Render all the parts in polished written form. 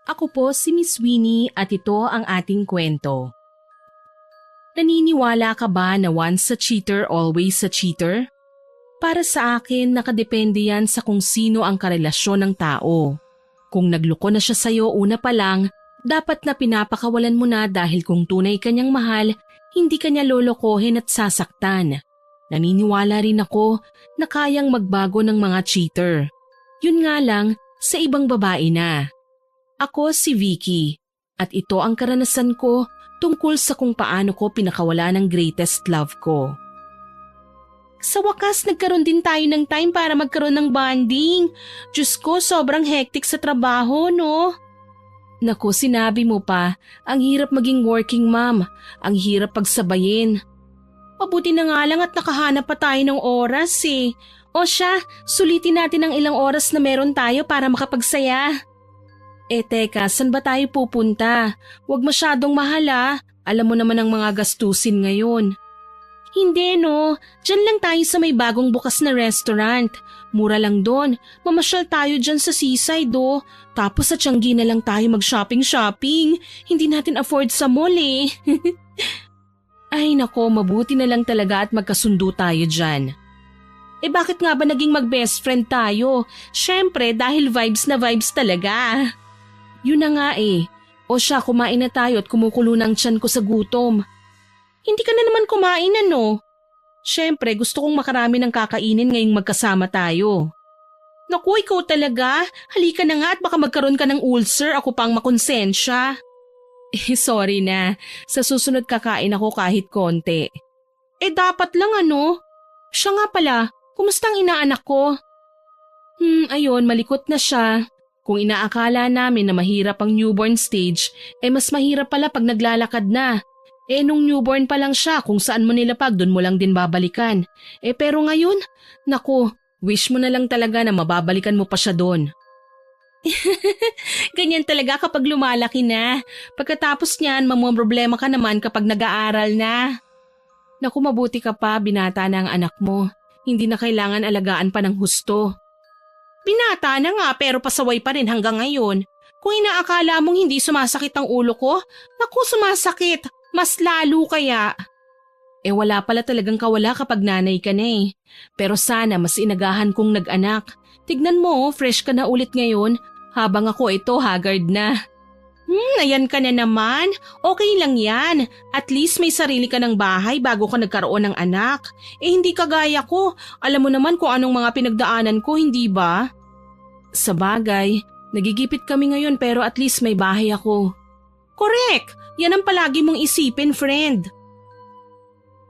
Ako po si Miss Winnie at ito ang ating kwento. Naniniwala ka ba na once a cheater, always a cheater? Para sa akin, nakadepende yan sa kung sino ang karelasyon ng tao. Kung nagloko na siya sa'yo una pa lang, dapat na pinapakawalan mo na dahil kung tunay kanyang mahal, hindi kanya lolokohin at sasaktan. Naniniwala rin ako na kayang magbago ng mga cheater. Yun nga lang, sa ibang babae na. Ako si Vicky at ito ang karanasan ko tungkol sa kung paano ko pinakawala ng greatest love ko. Sa wakas, nagkaroon din tayo ng time para magkaroon ng bonding. Diyos ko, sobrang hectic sa trabaho, no? Naku, sinabi mo pa, ang hirap maging working mom, ang hirap pagsabayin. Mabuti na nga lang at nakahanap pa tayo ng oras eh. O siya, sulitin natin ang ilang oras na meron tayo para makapagsaya. Teka, saan ba tayo pupunta? Huwag masyadong mahal ah. Alam mo naman ang mga gastusin ngayon. Hindi no, dyan lang tayo sa may bagong bukas na restaurant. Mura lang doon, mamasyal tayo dyan sa seaside oh. Tapos sa Tiangge na lang tayo mag-shopping. Hindi natin afford sa mall eh. Ay nako, mabuti na lang talaga at magkasundo tayo dyan. Bakit nga ba naging mag-best friend tayo? Syempre dahil vibes na vibes talaga. Yun na nga eh. O siya, kumain na tayo at kumukulo ng tiyan ko sa gutom. Hindi ka na naman kumain ano? Syempre gusto kong makarami ng kakainin ngayong magkasama tayo. Naku, ikaw talaga. Halika na nga at baka magkaroon ka ng ulcer, ako pang makonsensya. Sorry na. Sa susunod kakain ako kahit konti. Dapat lang ano? Siya nga pala, kumusta ang inaanak ko? Ayun, malikot na siya. Kung inaakala namin na mahirap ang newborn stage, mas mahirap pala pag naglalakad na. Nung newborn pa lang siya, kung saan mo nilapag, doon mo lang din babalikan. Pero ngayon, naku, wish mo na lang talaga na mababalikan mo pa siya doon. Ganyan talaga kapag lumalaki na. Pagkatapos niyan, mamumroblema ka naman kapag nag-aaral na. Naku, mabuti ka pa, binata na ang anak mo. Hindi na kailangan alagaan pa ng husto. Binata na nga pero pasaway pa rin hanggang ngayon. Kung inaakala mong hindi sumasakit ang ulo ko, naku sumasakit. Mas lalo kaya. Wala pala talagang kawala kapag nanay ka na eh. Pero sana mas inagahan kong nag-anak. Tignan mo, fresh ka na ulit ngayon. Habang ako ito, haggard na. Ayan ka na naman. Okay lang yan. At least may sarili ka ng bahay bago ka nagkaroon ng anak. Hindi kagaya ko. Alam mo naman kung anong mga pinagdaanan ko, hindi ba? Sa bagay, nagigipit kami ngayon pero at least may bahay ako. Correct! Yan ang palagi mong isipin, friend.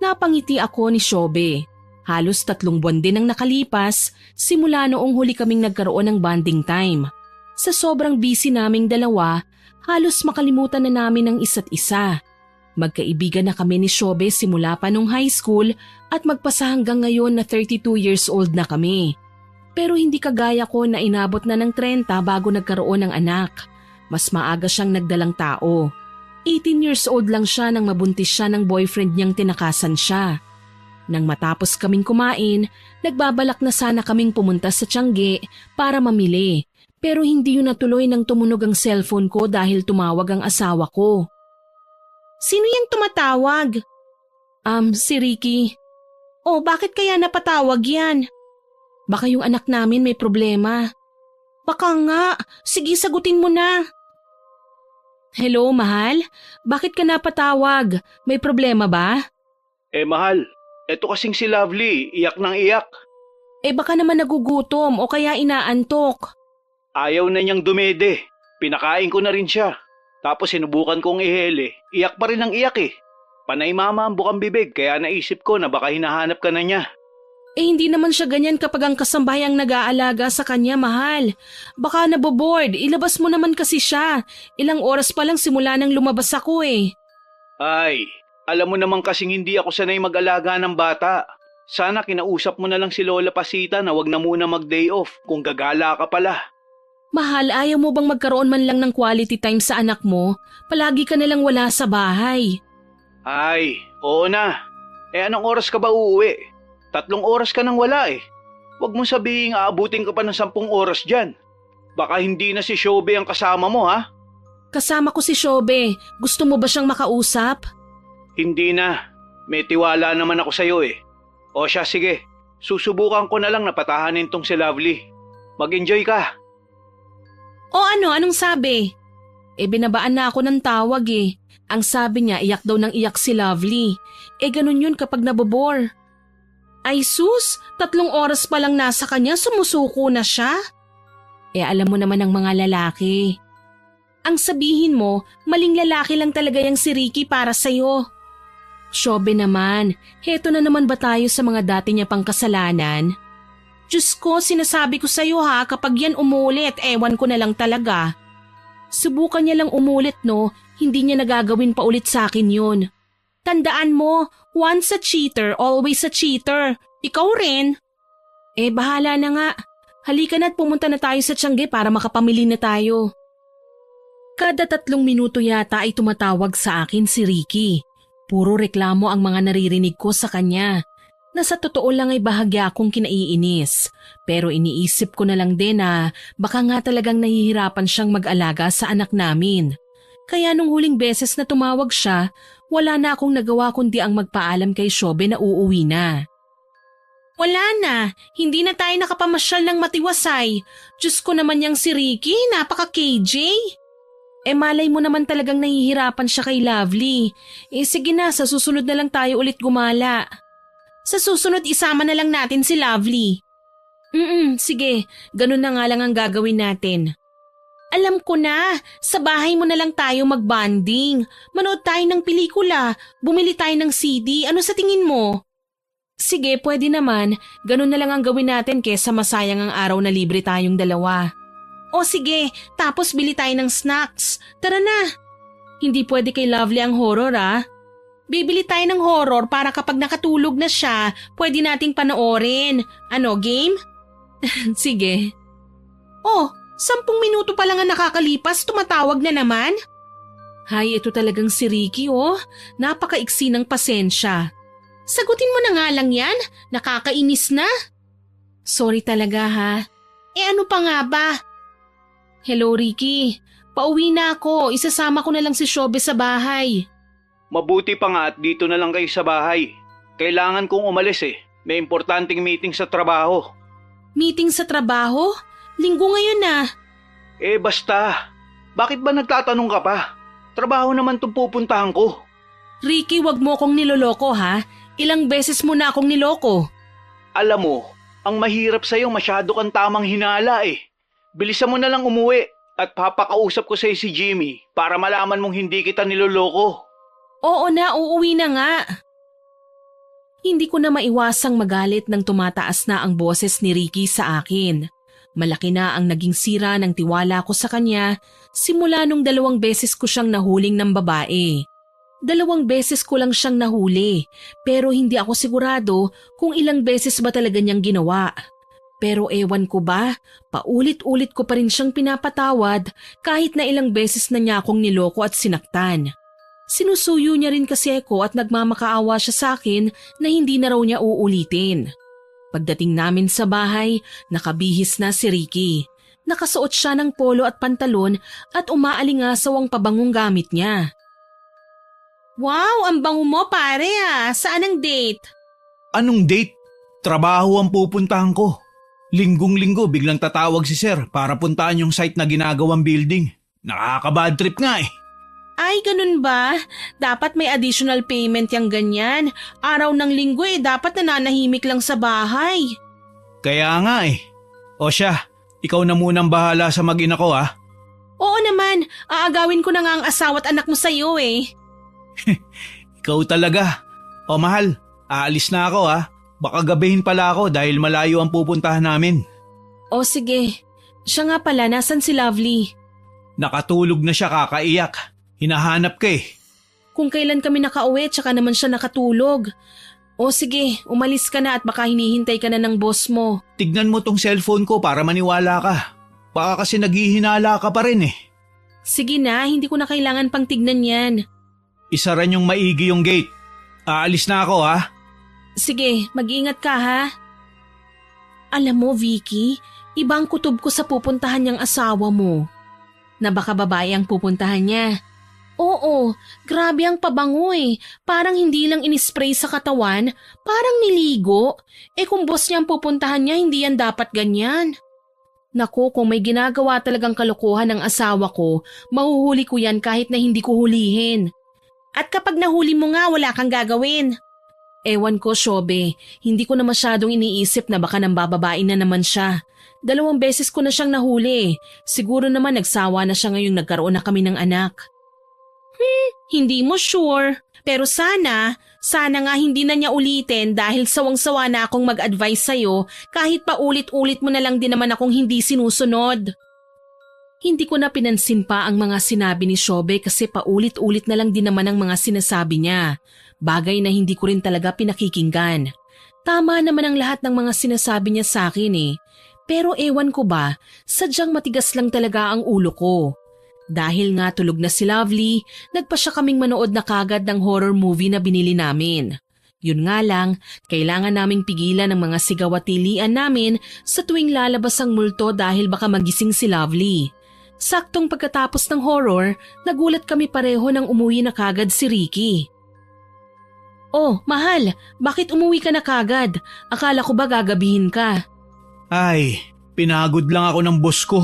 Napangiti ako ni Shobe. Halos 3 buwan din ang nakalipas simula noong huli kaming nagkaroon ng bonding time. Sa sobrang busy naming dalawa, halos makalimutan na namin ang isa't isa. Magkaibigan na kami ni Shobe simula pa nung high school at magpasa hanggang ngayon na 32 years old na kami. Pero hindi kagaya ko na inabot na ng 30 bago nagkaroon ng anak. Mas maaga siyang nagdalang tao. 18 years old lang siya nang mabuntis siya ng boyfriend niyang tinakasan siya. Nang matapos kaming kumain, nagbabalak na sana kaming pumunta sa Tiangge para mamili. Pero hindi yun natuloy nang tumunog ang cellphone ko dahil tumawag ang asawa ko. Sino yung tumatawag? Si Ricky. Bakit kaya napatawag yan? Baka yung anak namin may problema. Baka nga. Sige, sagutin mo na. Hello, mahal? Bakit ka napatawag? May problema ba? Mahal, eto kasing si Lovely, iyak ng iyak. Baka naman nagugutom o kaya inaantok. Ayaw na niyang dumede. Pinakain ko na rin siya. Tapos sinubukan kong ihele. Iyak pa rin ang iyak eh. Panay mama ang bukang bibig kaya naisip ko na baka hinahanap ka na niya. Hindi naman siya ganyan kapag ang kasambayang nag-aalaga sa kanya, mahal. Baka naboboard, ilabas mo naman kasi siya. Ilang oras pa lang simula nang lumabas ako eh. Ay, alam mo naman kasing hindi ako sanay mag-alaga ng bata. Sana kinausap mo na lang si Lola Pasita na wag na muna mag-day off kung gagala ka pala. Mahal, ayaw mo bang magkaroon man lang ng quality time sa anak mo? Palagi ka nalang wala sa bahay. Ay, oo na. Anong oras ka ba uuwi? 3 oras ka nang wala eh. Huwag mong sabihin aabutin ka pa ng 10 oras dyan. Baka hindi na si Shobe ang kasama mo ha? Kasama ko si Shobe. Gusto mo ba siyang makausap? Hindi na. May tiwala naman ako sa'yo eh. O siya, sige. Susubukan ko na lang na patahanin tong si Lovely. Mag-enjoy ka. O ano, anong sabi? Binabaan na ako ng tawag eh. Ang sabi niya, iyak daw ng iyak si Lovely. Ganun yun kapag nabobore. Ay sus, 3 oras pa lang nasa kanya, sumusuko na siya. Alam mo naman ang mga lalaki. Ang sabihin mo, maling lalaki lang talaga yung si Ricky para sa'yo. Shobe naman, heto na naman ba tayo sa mga dati niya pang kasalanan? Diyos ko, sinasabi ko sa'yo ha, kapag yan umulit, ewan ko na lang talaga. Subukan niya lang umulit no, hindi niya nagagawin pa ulit sa akin yun. Tandaan mo, once a cheater, always a cheater. Ikaw rin. Bahala na nga. Halika na at pumunta na tayo sa Tiangge para makapamili na tayo. Kada 3 minuto yata ay tumatawag sa akin si Ricky. Puro reklamo ang mga naririnig ko sa kanya. Na sa totoo lang ay bahagya akong kinaiinis. Pero iniisip ko na lang din na baka nga talagang nahihirapan siyang mag-alaga sa anak namin. Kaya nung huling beses na tumawag siya, wala na akong nagawa kundi ang magpaalam kay Shobe na uuwi na. Wala na, hindi na tayo nakapamasyal ng matiwasay. Diyos ko naman yang si Ricky, napaka-KJ. Malay mo naman talagang nahihirapan siya kay Lovely. Sige na, sa susunod na lang tayo ulit gumala. Sa susunod isama na lang natin si Lovely. Sige, ganun na nga lang ang gagawin natin. Alam ko na, sa bahay mo na lang tayo mag-bonding. Manood tayo ng pelikula, bumili tayo ng CD, ano sa tingin mo? Sige, pwede naman. Ganun na lang ang gawin natin kesa masayang ang araw na libre tayong dalawa. O sige, tapos bili tayo ng snacks. Tara na. Hindi pwede kay Lovely ang horror Bibili tayo ng horror para kapag nakatulog na siya, pwede nating panoorin. Ano, game? Sige. 10 minuto pa lang ang nakakalipas, tumatawag na naman. Hay, ito talagang si Ricky Napakaiksi ng pasensya. Sagutin mo na nga lang yan, nakakainis na. Sorry talaga ha. Ano pa nga ba? Hello Ricky, pauwi na ako, isasama ko na lang si Shobe sa bahay. Mabuti pa nga at dito na lang kayo sa bahay. Kailangan kong umalis May importanteng meeting sa trabaho. Meeting sa trabaho? Linggo ngayon na. Basta. Bakit ba nagtatanong ka pa? Trabaho naman itong pupuntahan ko. Ricky, wag mo akong niloloko ha. Ilang beses mo na akong niloko. Alam mo, ang mahirap sa'yo masyado kang tamang hinala Bilisan mo na lang umuwi at papakausap ko sa'yo si Jimmy para malaman mong hindi kita niloloko. Oo na, uuwi na nga. Hindi ko na maiwasang magalit nang tumataas na ang boses ni Ricky sa akin. Malaki na ang naging sira ng tiwala ko sa kanya simula nung 2 beses ko siyang nahuling ng babae. 2 beses ko lang siyang nahuli pero hindi ako sigurado kung ilang beses ba talaga niyang ginawa. Pero ewan ko ba, paulit-ulit ko pa rin siyang pinapatawad kahit na ilang beses na niya akong niloko at sinaktan. Sinusuyo niya rin kasi ako at nagmamakaawa siya sa akin na hindi na raw niya uulitin. Pagdating namin sa bahay, nakabihis na si Ricky. Nakasuot siya ng polo at pantalon at umaalingasaw ang pabangong gamit niya. Wow, ang bango mo pare Saan ang date? Anong date? Trabaho ang pupuntahan ko. Linggong-linggo biglang tatawag si sir para puntahan yung site na ginagawang building. Nakaka-bad trip nga Ay, ganun ba? Dapat may additional payment yung ganyan. Araw ng linggo dapat nananahimik lang sa bahay. Kaya nga O siya, ikaw na munang bahala sa mag-ina ko Oo naman, aagawin ko na nga ang asawa at anak mo sa'yo Ikaw talaga. O mahal, aalis na ako Baka gabihin pala ako dahil malayo ang pupuntahan namin. O sige, siya nga pala, nasan si Lovely? Nakatulog na siya kakaiyak. Hinahanap ka Kung kailan kami nakauwi, tsaka naman siya nakatulog. O sige, umalis ka na at baka hinihintay ka na ng boss mo. Tignan mo tong cellphone ko para maniwala ka. Baka kasi naghihinala ka pa rin Sige na, hindi ko na kailangan pang tignan yan. Isara niyong maigi yung gate. Aalis na ako Sige, mag-ingat ka ha. Alam mo Vicky, ibang kutob ko sa pupuntahan niyang asawa mo. na baka babae ang pupuntahan niya. Oo, grabe ang pabango eh. Parang hindi lang inispray sa katawan, parang niligo. Kung boss niya ang pupuntahan niya, hindi yan dapat ganyan. Naku, kung may ginagawa talagang kalokohan ng asawa ko, mahuhuli ko yan kahit na hindi ko hulihin. At kapag nahuli mo nga, wala kang gagawin. Ewan ko, Shobe, hindi ko na masyadong iniisip na baka nambababae na naman siya. 2 beses ko na siyang nahuli. Siguro naman nagsawa na siya ngayong nagkaroon na kami ng anak. Hindi mo sure. Pero sana nga hindi na niya ulitin dahil sawang-sawa na akong mag-advise sa'yo kahit pa ulit-ulit mo na lang din naman akong hindi sinusunod. Hindi ko na pinansin pa ang mga sinabi ni Shobe kasi paulit-ulit na lang din naman ang mga sinasabi niya. Bagay na hindi ko rin talaga pinakikinggan. Tama naman ang lahat ng mga sinasabi niya sa akin eh. Pero ewan ko ba, sadyang matigas lang talaga ang ulo ko. Dahil nga tulog na si Lovely, nagpa siya kaming manood na kagad ng horror movie na binili namin. Yun nga lang, kailangan naming pigilan ang mga sigaw at tilian namin sa tuwing lalabas ang multo dahil baka magising si Lovely. Saktong pagkatapos ng horror, nagulat kami pareho nang umuwi na kagad si Ricky. Oh, mahal, bakit umuwi ka na kagad? Akala ko ba gagabihin ka? Ay, pinagod lang ako ng boss ko.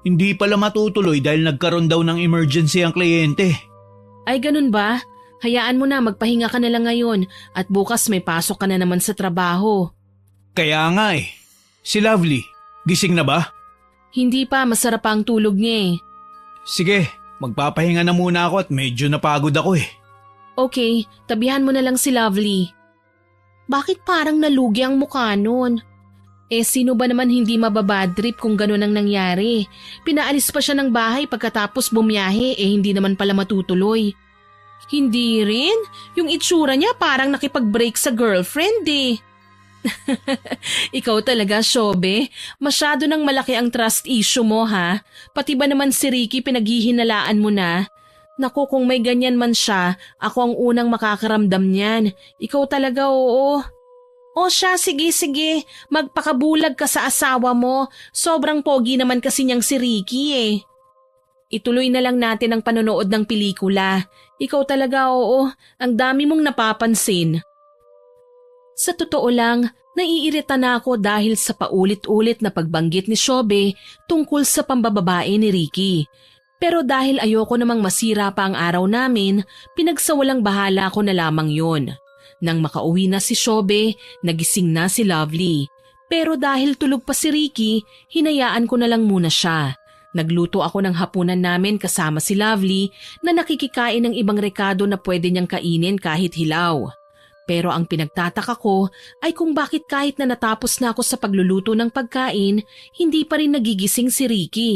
Hindi pala matutuloy dahil nagkaroon daw ng emergency ang kliyente. Ay ganun ba? Hayaan mo na magpahinga ka na lang ngayon at bukas may pasok ka na naman sa trabaho. Kaya nga eh. Si Lovely, gising na ba? Hindi pa, masarap pa ang tulog niya eh. Sige, magpapahinga na muna ako at medyo napagod ako eh. Okay, tabihan mo na lang si Lovely. Bakit parang nalugi ang mukha nun? Sino ba naman hindi mababadtrip kung gano'n ang nangyari? Pinaalis pa siya ng bahay pagkatapos bumiyahe hindi naman pala matutuloy. Hindi rin? Yung itsura niya parang nakipag-break sa girlfriend eh. Ikaw talaga, Shobe. Masyado nang malaki ang trust issue mo ha. Pati ba naman si Ricky pinaghihinalaan mo na? Naku, kung may ganyan man siya, ako ang unang makakaramdam niyan. Ikaw talaga, oo. O siya, sige, magpakabulag ka sa asawa mo. Sobrang pogi naman kasi niyang si Ricky eh. Ituloy na lang natin ang panonood ng pelikula. Ikaw talaga, oo, ang dami mong napapansin. Sa totoo lang, naiirita na ako dahil sa paulit-ulit na pagbanggit ni Shobe tungkol sa pambababae ni Ricky. Pero dahil ayoko namang masira pa ang araw namin, pinagsawalang bahala ko na lamang yon. Nang makauwi na si Shobe, nagising na si Lovely. Pero dahil tulog pa si Ricky, hinayaan ko na lang muna siya. Nagluto ako ng hapunan namin kasama si Lovely na nakikikain ng ibang rekado na pwede niyang kainin kahit hilaw. Pero ang pinagtataka ko ay kung bakit kahit na natapos na ako sa pagluluto ng pagkain, hindi pa rin nagigising si Ricky.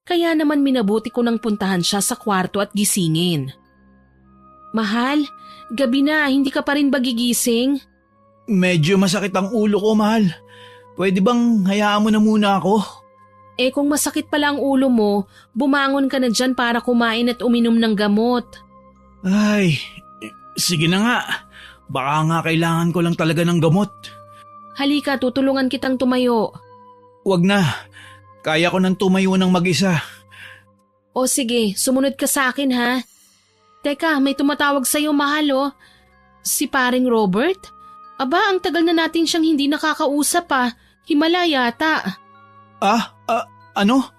Kaya naman minabuti ko nang puntahan siya sa kwarto at gisingin. Mahal, gabi na, hindi ka pa rin ba gigising? Medyo masakit ang ulo ko, mahal. Pwede bang hayaan mo na muna ako? Kung masakit pala ang ulo mo, bumangon ka na dyan para kumain at uminom ng gamot. Ay, sige na nga. Baka nga kailangan ko lang talaga ng gamot. Halika, tutulungan kitang tumayo. Wag na. Kaya ko nang tumayo ng mag-isa. O sige, sumunod ka sa akin ha. Teka, may tumatawag sa'yo, mahal oh. Si paring Robert? Aba, ang tagal na natin siyang hindi nakakausap ah. Himala yata. Ano?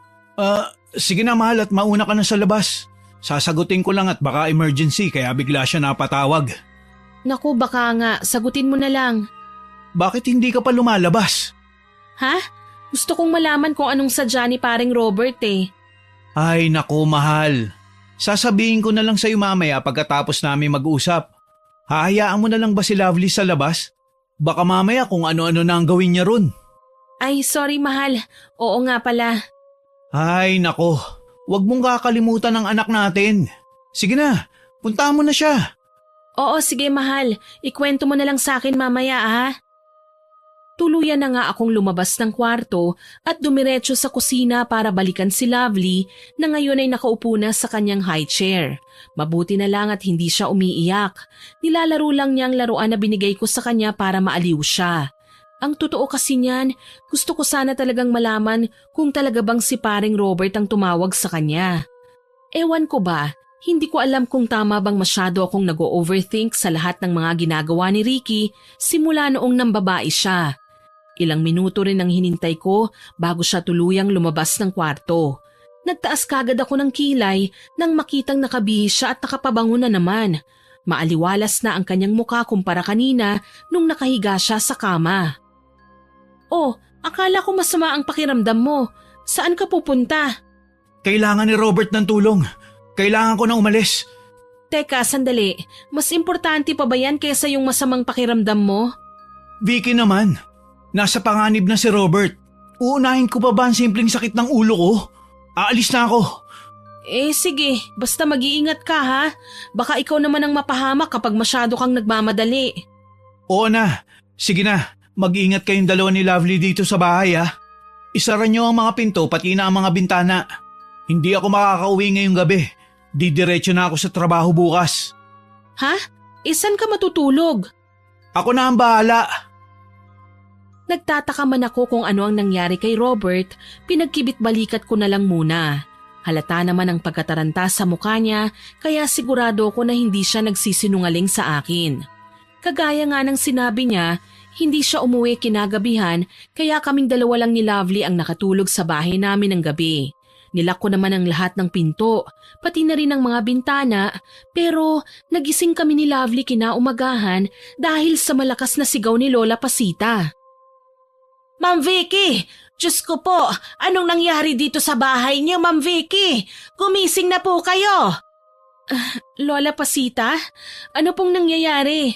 Sige na mahal at mauna ka na sa labas. Sasagutin ko lang at baka emergency kaya bigla siya napatawag. Naku, baka nga, sagutin mo na lang. Bakit hindi ka pa lumalabas? Ha? Gusto kong malaman kung anong sadya ni paring Robert eh. Ay naku mahal. Sasabihin ko na lang sa'yo mamaya pagkatapos namin mag-usap. Hahayaan mo na lang ba si Lovely sa labas? Baka mamaya kung ano-ano na ang gawin niya ron. Ay, sorry mahal. Oo nga pala. Ay nako, wag mong kakalimutan ang anak natin. Sige na, punta mo na siya. Oo, sige mahal. Ikwento mo na lang sa akin mamaya ha. Tuluyan na nga akong lumabas ng kwarto at dumiretso sa kusina para balikan si Lovely na ngayon ay nakaupo na sa kanyang high chair. Mabuti na lang at hindi siya umiiyak. Nilalaro lang niya ang laruan na binigay ko sa kanya para maaliw siya. Ang totoo kasi niyan, gusto ko sana talagang malaman kung talaga bang si paring Robert ang tumawag sa kanya. Ewan ko ba, hindi ko alam kung tama bang masyado akong nag-overthink sa lahat ng mga ginagawa ni Ricky simula noong nambabae siya. Ilang minuto rin ang hinintay ko bago siya tuluyang lumabas ng kwarto. Nagtaas kagad ako ng kilay nang makitang nakabihis siya at nakapabango na naman. Maaliwalas na ang kanyang muka kumpara kanina nung nakahiga siya sa kama. Oh, akala ko masama ang pakiramdam mo. Saan ka pupunta? Kailangan ni Robert ng tulong. Kailangan ko na umalis. Teka, sandali. Mas importante pa ba yan kaysa yung masamang pakiramdam mo? Vicky naman, nasa panganib na si Robert. Uunahin ko pa ba ang simpleng sakit ng ulo ko? Aalis na ako. Sige, basta mag-iingat ka ha. Baka ikaw naman ang mapahamak kapag masyado kang nagmamadali. Oo na, sige na. Mag-iingat kayong dalawa ni Lovely dito sa bahay ha. Isara niyo ang mga pinto pati na ang mga bintana. Hindi ako makakauwi ngayong gabi. Didiretso na ako sa trabaho bukas. Ha? Saan ka matutulog? Ako na ang bahala. Nagtataka man ako kung ano ang nangyari kay Robert, pinagkibit-balikat ko na lang muna. Halata naman ang pagkataranta sa mukha niya, kaya sigurado ko na hindi siya nagsisinungaling sa akin. Kagaya nga ng sinabi niya, hindi siya umuwi kinagabihan kaya kaming dalawa lang ni Lovely ang nakatulog sa bahay namin ng gabi. Nilak ko naman ang lahat ng pinto, pati na rin ang mga bintana, pero nagising kami ni Lovely kinaumagahan dahil sa malakas na sigaw ni Lola Pasita. Ma'am Vicky! Diyos ko po! Anong nangyari dito sa bahay niyo, Ma'am Vicky? Gumising na po kayo! Lola Pasita? Ano pong nangyayari?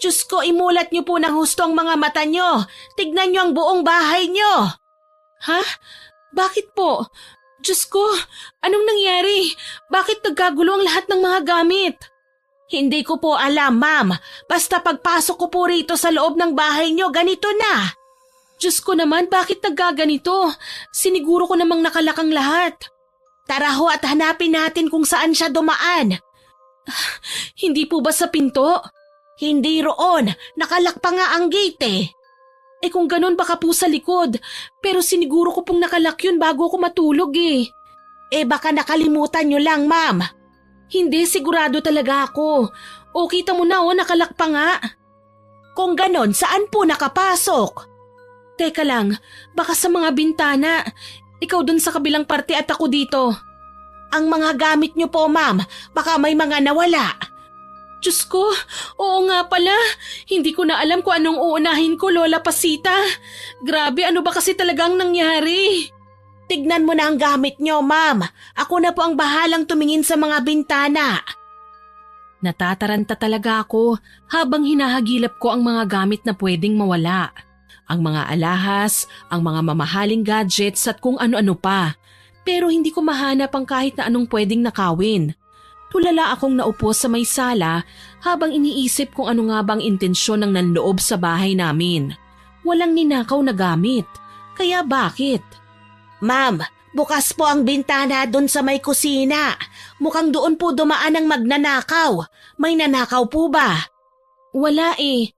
Diyos ko, imulat niyo po ng husto ang mga mata niyo. Tignan niyo ang buong bahay niyo. Ha? Bakit po? Diyos ko, anong nangyari? Bakit nagkagulo ang lahat ng mga gamit? Hindi ko po alam, ma'am. Basta pagpasok ko po rito sa loob ng bahay niyo, ganito na. Diyos ko naman, bakit nagkaganito? Siniguro ko namang nakalakang lahat. Tara ho at hanapin natin kung saan siya dumaan. Hindi po ba sa pinto? Hindi roon, nakalak pa nga ang gate eh. Kung ganun baka po sa likod, pero siniguro ko pong nakalak yun bago ako matulog eh. Baka nakalimutan nyo lang, ma'am. Hindi, sigurado talaga ako. O kita mo na nakalak pa nga. Kung ganon, saan po nakapasok? Teka lang, baka sa mga bintana. Ikaw dun sa kabilang parte at ako dito. Ang mga gamit nyo po, ma'am, baka may mga nawala. Diyos ko, oo nga pala. Hindi ko na alam kung anong uunahin ko, Lola Pasita. Grabe, ano ba kasi talagang nangyari? Tignan mo na ang gamit nyo, ma'am. Ako na po ang bahalang tumingin sa mga bintana. Natataranta talaga ako habang hinahagilap ko ang mga gamit na pwedeng mawala. Ang mga alahas, ang mga mamahaling gadgets at kung ano-ano pa. Pero hindi ko mahanap ang kahit na anong pwedeng nakawin. Tulala akong naupo sa may sala habang iniisip kung ano nga bang intensyon ng nanloob sa bahay namin. Walang ninakaw na gamit. Kaya bakit? Ma'am, bukas po ang bintana doon sa may kusina. Mukhang doon po dumaan ang magnanakaw. May nanakaw po ba? Wala eh.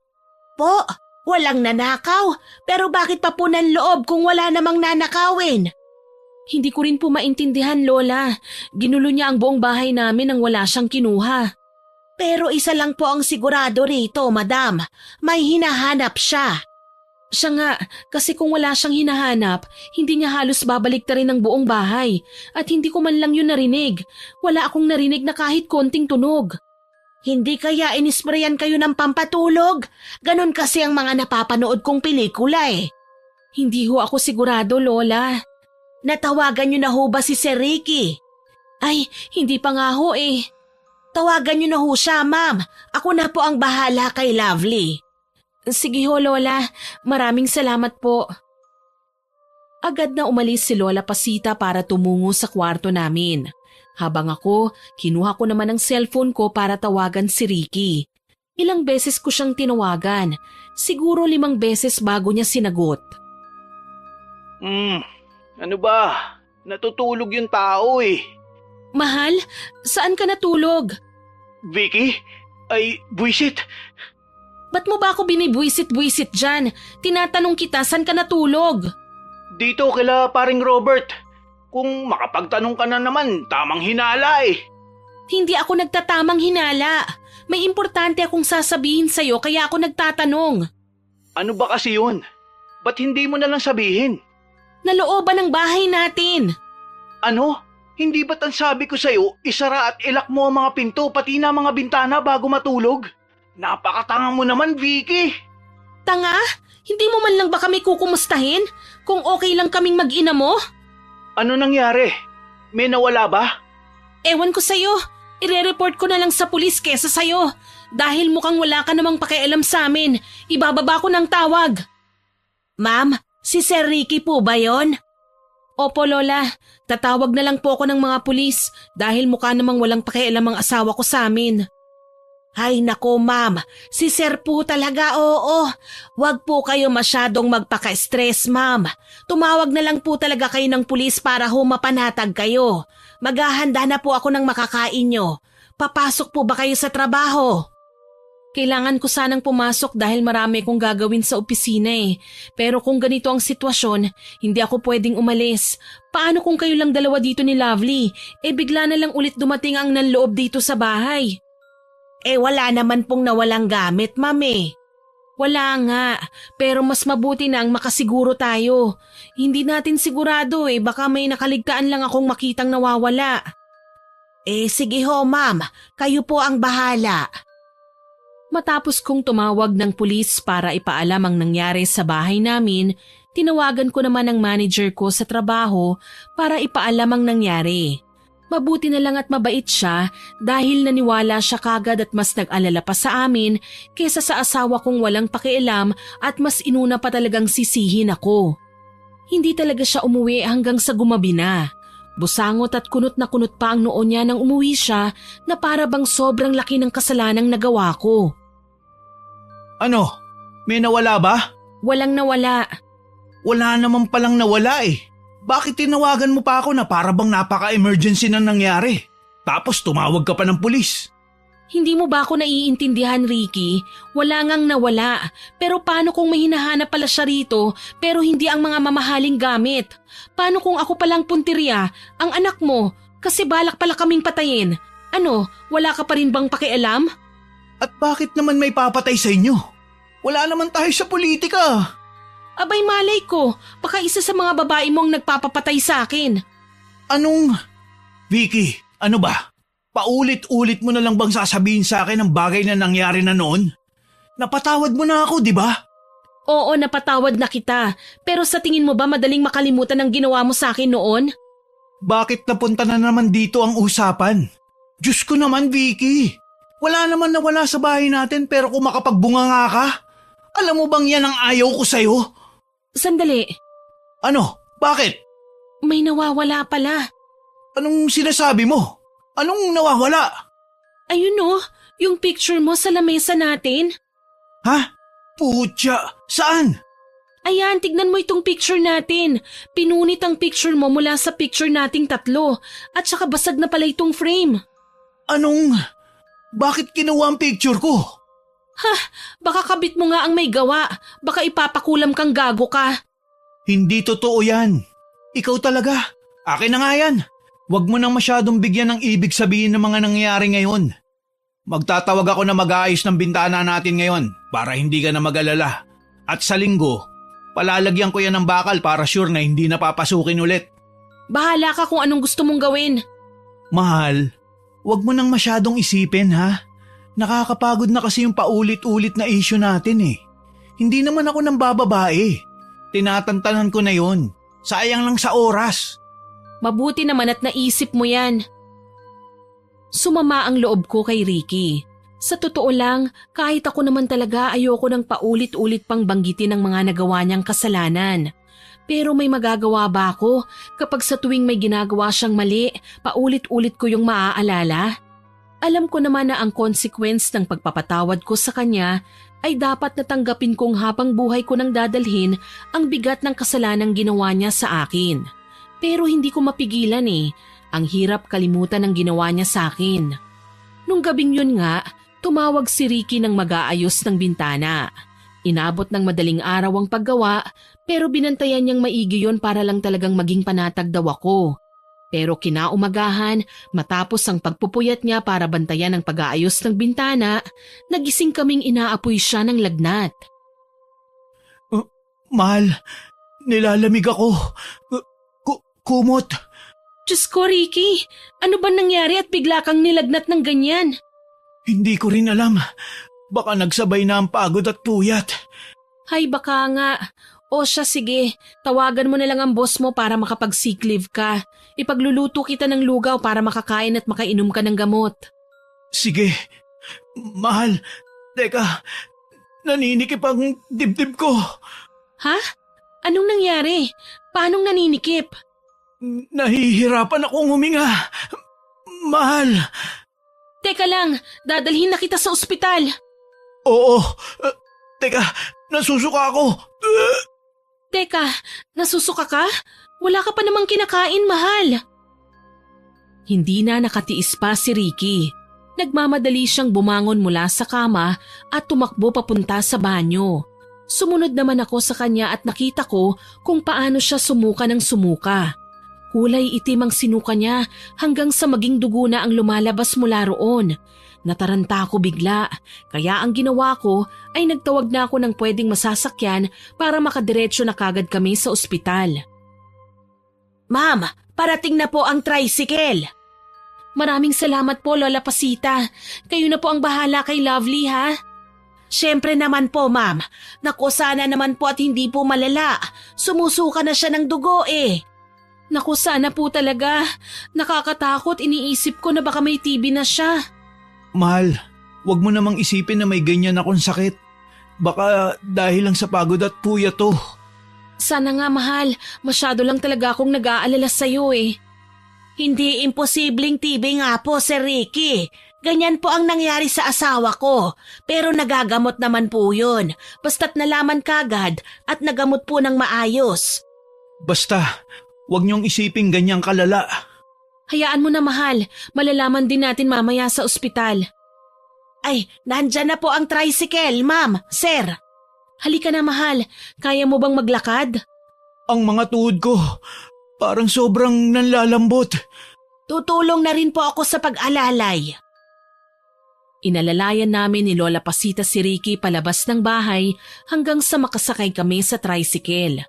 Po, walang nanakaw. Pero bakit pa po ng loob kung wala namang nanakawin? Hindi ko rin po maintindihan, Lola. Ginulo niya ang buong bahay namin nang wala siyang kinuha. Pero isa lang po ang sigurado rito, madam. May hinahanap siya. Siya nga, kasi kung wala siyang hinahanap, hindi niya halos babalik na rin ang buong bahay. At hindi ko man lang yun narinig. Wala akong narinig na kahit konting tunog. Hindi kaya inisprayan kayo ng pampatulog? Ganon kasi ang mga napapanood kong pelikula eh. Hindi ho ako sigurado, Lola. Natawagan niyo na ho ba si Sir Ricky? Ay, hindi pa nga ho eh. Tawagan niyo na ho siya, ma'am. Ako na po ang bahala kay Lovely. Sige ho, Lola. Maraming salamat po. Agad na umalis si Lola Pasita para tumungo sa kwarto namin. Habang ako, kinuha ko naman ang cellphone ko para tawagan si Ricky. Ilang beses ko siyang tinawagan. Siguro 5 beses bago niya sinagot. Ano ba? Natutulog yung tao eh. Ba't mo ba ako binibwisit-bwisit dyan? Tinatanong kita, saan ka natulog? Dito kila paring Robert. Kung makapagtanong ka na naman, tamang hinala eh. Hindi ako nagtatamang hinala. May importante akong sasabihin sa'yo kaya ako nagtatanong. Ano ba kasi yun? Ba't hindi mo na lang sabihin? Nalooban ng bahay natin. Ano? Hindi ba't ang sabi ko sa'yo, isara at ilak mo ang mga pinto pati na mga bintana bago matulog? Napakatanga mo naman, Vicky. Tanga? Hindi mo man lang ba kami kukumustahin? Kung okay lang kaming mag-ina mo? Ano nangyari? May nawala ba? Ewan ko sa'yo. Ire-report ko na lang sa pulis kesa sa'yo. Dahil mukhang wala ka namang pakialam sa amin. Ibababa ko ng tawag. Ma'am, si Sir Ricky po ba yon? Opo, Lola. Tatawag na lang po ako ng mga pulis dahil mukha namang walang pakialam ang asawa ko sa amin. Ay nako, ma'am. Si Sir po talaga, oo. Huwag po kayo masyadong magpaka-stress, ma'am. Tumawag na lang po talaga kayo ng pulis para humapanatag kayo. Maghahanda na po ako ng makakain nyo. Papasok po ba kayo sa trabaho? Kailangan ko sanang pumasok dahil marami kong gagawin sa opisina eh. Pero kung ganito ang sitwasyon, hindi ako pwedeng umalis. Paano kung kayo lang dalawa dito ni Lovely? Bigla na lang ulit dumating ang nanloob dito sa bahay. Wala naman pong nawalang gamit, mami. Wala nga, pero mas mabuti na ang makasiguro tayo. Hindi natin sigurado baka may nakaligtaan lang akong makitang nawawala. Sige ho, ma'am. Kayo po ang bahala. Matapos kong tumawag ng pulis para ipaalam ang nangyari sa bahay namin, tinawagan ko naman ang manager ko sa trabaho para ipaalam ang nangyari. Mabuti na lang at mabait siya dahil naniwala siya kagad at mas nag-alala pa sa amin kesa sa asawa kong walang pakialam at mas inuna pa talagang sisihin ako. Hindi talaga siya umuwi hanggang sa gumabi na. Busangot at kunot na kunot pa ang noo niya nang umuwi siya na para bang sobrang laki ng kasalanang nagawa ko. Ano? May nawala ba? Walang nawala. Wala naman palang nawala eh. Bakit tinawagan mo pa ako na para bang napaka-emergency na nangyari? Tapos tumawag ka pa ng pulis. Hindi mo ba ako naiintindihan, Ricky? Wala ngang nawala. Pero paano kung may hinahanap pala siya rito pero hindi ang mga mamahaling gamit? Paano kung ako palang puntirya, ang anak mo, kasi balak pala kaming patayin? Ano, wala ka pa rin bang pakialam? At bakit naman may papatay sa inyo? Wala naman tayo sa politika. Abay malay ko, baka isa sa mga babae mong nagpapapatay sa akin. Anong? Vicky, ano ba? Paulit-ulit mo na lang bang sasabihin sa akin ang bagay na nangyari na noon? Napatawad mo na ako, di ba? Oo, napatawad na kita. Pero sa tingin mo ba madaling makalimutan ang ginawa mo sa akin noon? Bakit napunta na naman dito ang usapan? Diyos ko naman, Vicky. Wala naman nawala sa bahay natin pero kung makapagbunga nga ka, alam mo bang yan ang ayaw ko sa'yo? Sandali. Ano? Bakit? May nawawala pala. Anong sinasabi mo? Anong nawawala? Ayun yung picture mo sa lamesa natin. Ha? Putya, saan? Ayan, tignan mo itong picture natin. Pinunit ang picture mo mula sa picture nating tatlo at saka basag na pala itong frame. Anong? Bakit kinuha ang picture ko? Baka kabit mo nga ang may gawa. Baka ipapakulam kang gago ka. Hindi totoo yan. Ikaw talaga. Akin na nga yan. Huwag mo nang masyadong bigyan ng ibig sabihin ng mga nangyayari ngayon. Magtatawag ako na mag-aayos ng bintana natin ngayon para hindi ka na mag-alala. At sa linggo, palalagyan ko yan ng bakal para sure na hindi napapasukin ulit. Bahala ka kung anong gusto mong gawin. Mahal, huwag mo nang masyadong isipin ha. Nakakapagod na kasi yung paulit-ulit na issue natin eh. Hindi naman ako nang bababae. Tinatantanan ko na yon. Sayang lang sa oras. Mabuti naman at naisip mo yan. Sumama ang loob ko kay Ricky. Sa totoo lang, kahit ako naman talaga ayoko nang paulit-ulit pang banggitin ang mga nagawa niyang kasalanan. Pero may magagawa ba ako kapag sa tuwing may ginagawa siyang mali, paulit-ulit ko yung maaalala? Alam ko naman na ang consequence ng pagpapatawad ko sa kanya ay dapat natanggapin kong habang buhay ko nang dadalhin ang bigat ng kasalanang ginawa niya sa akin. Pero hindi ko mapigilan ang hirap kalimutan ang ginawa niya sa akin. Nung gabing yun nga, tumawag si Ricky ng mag-aayos ng bintana. Inabot ng madaling araw ang paggawa pero binantayan niyang maigi yon para lang talagang maging panatag daw ako. Pero kinaumagahan, matapos ang pagpupuyat niya para bantayan ang pag-aayos ng bintana, nagising kaming inaapoy siya ng lagnat. Mahal, nilalamig ako. Kumot. Diyos ko, Ricky, ano ba nangyari at bigla kang nilagnat ng ganyan? Hindi ko rin alam. Baka nagsabay na ang pagod at puyat. Hay baka nga. O siya sige, tawagan mo na lang ang boss mo para makapag-sick leave ka. Ipagluluto kita ng lugaw para makakain at makainom ka ng gamot. Sige. Mahal, teka, naninikip ang dibdib ko. Ha? Anong nangyari? Paanong naninikip? Nahihirapan akong huminga. Mahal. Teka lang, dadalhin na kita sa ospital. Oo. Teka, nasusuka ako. Teka, nasusuka ka? Wala ka pa namang kinakain, mahal. Hindi na nakatiis pa si Ricky. Nagmamadali siyang bumangon mula sa kama at tumakbo papunta sa banyo. Sumunod naman ako sa kanya at nakita ko kung paano siya sumuka ng sumuka. Kulay itim ang sinuka niya hanggang sa maging dugo na ang lumalabas mula roon. Nataranta ako bigla, kaya ang ginawa ko ay nagtawag na ako ng pwedeng masasakyan para makadiretso na kagad kami sa ospital. Ma'am, parating na po ang tricycle. Maraming salamat po, Lola Pasita. Kayo na po ang bahala kay Lovely, ha? Siyempre naman po, ma'am. Naku, sana naman po at hindi po malala. Sumusuka na siya ng dugo eh. Naku, sana po talaga. Nakakatakot, iniisip ko na baka may TB na siya. Mahal, wag mo namang isipin na may ganyan akong sakit. Baka dahil lang sa pagod at puyat to. Sana nga, mahal. Masyado lang talaga akong nag-aalala sa'yo eh. Hindi imposibleng TB nga po, Sir Ricky. Ganyan po ang nangyari sa asawa ko. Pero nagagamot naman po yun. Basta't nalaman kagad at nagamot po ng maayos. Basta, wag niyong isiping ganyang kalala. Hayaan mo na, mahal. Malalaman din natin mamaya sa ospital. Ay, nandyan na po ang tricycle, ma'am, sir. Halika na, mahal. Kaya mo bang maglakad? Ang mga tuhod ko, parang sobrang nanlalambot. Tutulong na rin po ako sa pag-alalay. Inalalayan namin ni Lola Pasita si Ricky palabas ng bahay hanggang sa makasakay kami sa tricycle.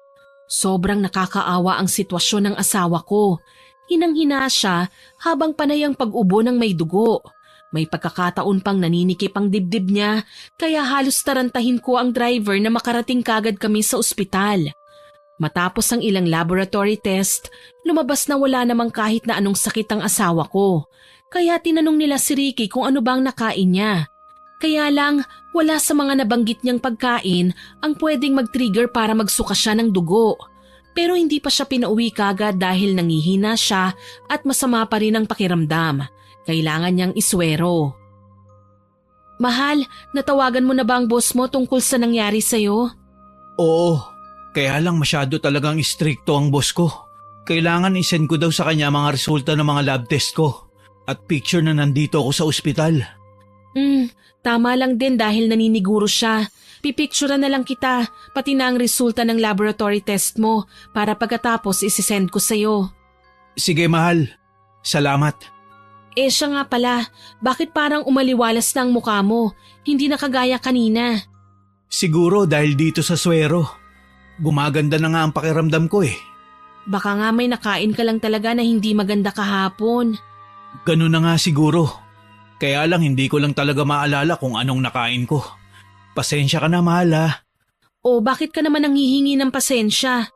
Sobrang nakakaawa ang sitwasyon ng asawa ko. Hinang-hina siya habang panay ang pag-ubo ng may dugo. May pagkakataon pang naninikip ang dibdib niya kaya halos tarantahin ko ang driver na makarating kagad kami sa ospital. Matapos ang ilang laboratory test, lumabas na wala namang kahit na anong sakit ang asawa ko. Kaya tinanong nila si Ricky kung ano bang nakain niya. Kaya lang, wala sa mga nabanggit niyang pagkain ang pwedeng mag-trigger para magsuka siya ng dugo. Pero hindi pa siya pinauwi kagad dahil nangihina siya at masama pa rin ang pakiramdam. Kailangan niyang iswero. Mahal, natawagan mo na ba ang boss mo tungkol sa nangyari sa'yo? Oo, kaya lang masyado talagang istrikto ang boss ko. Kailangan isend ko daw sa kanya mga resulta ng mga lab test ko. At picture na nandito ako sa ospital. Tama lang din dahil naniniguro siya. Pipicturean na lang kita, pati na ang resulta ng laboratory test mo para pagkatapos isisend ko sa'yo. Sige mahal, salamat. Siya nga pala, bakit parang umaliwalas na ang mukha mo? Hindi na kagaya kanina. Siguro dahil dito sa swero. Gumaganda na nga ang pakiramdam ko eh. Baka nga may nakain ka lang talaga na hindi maganda kahapon. Ganun na nga siguro. Kaya lang hindi ko lang talaga maalala kung anong nakain ko. Pasensya ka na, mahal ha. O bakit ka naman nanghihingi ng pasensya?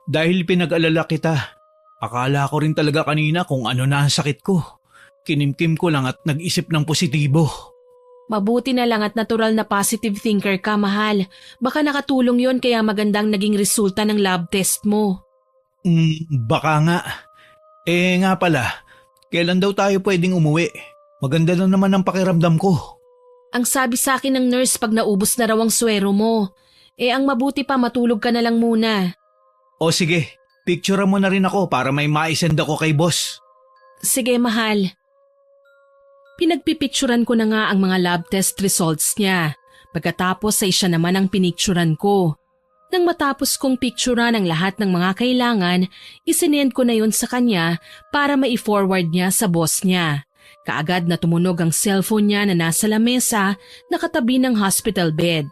Dahil pinag-alala kita. Akala ko rin talaga kanina kung ano na ang sakit ko. Kinimkim ko lang at nag-isip ng positibo. Mabuti na lang at natural na positive thinker ka, mahal. Baka nakatulong yon kaya magandang naging resulta ng lab test mo. Baka nga. Nga pala. Kailan daw tayo pwedeng umuwi? Maganda na naman ang pakiramdam ko. Ang sabi sa akin ng nurse pag naubos na raw ang swero mo. Ang mabuti pa matulog ka na lang muna. O sige, picturean mo na rin ako para may maisend ako kay boss. Sige, mahal. Pinagpipicturan ko na nga ang mga lab test results niya. Pagkatapos ay siya naman ang pinicturan ko. Nang matapos kong picturan ang lahat ng mga kailangan, isinend ko na yon sa kanya para mai-forward niya sa boss niya. Kaagad na tumunog ang cellphone niya na nasa lamesa na katabi ng hospital bed.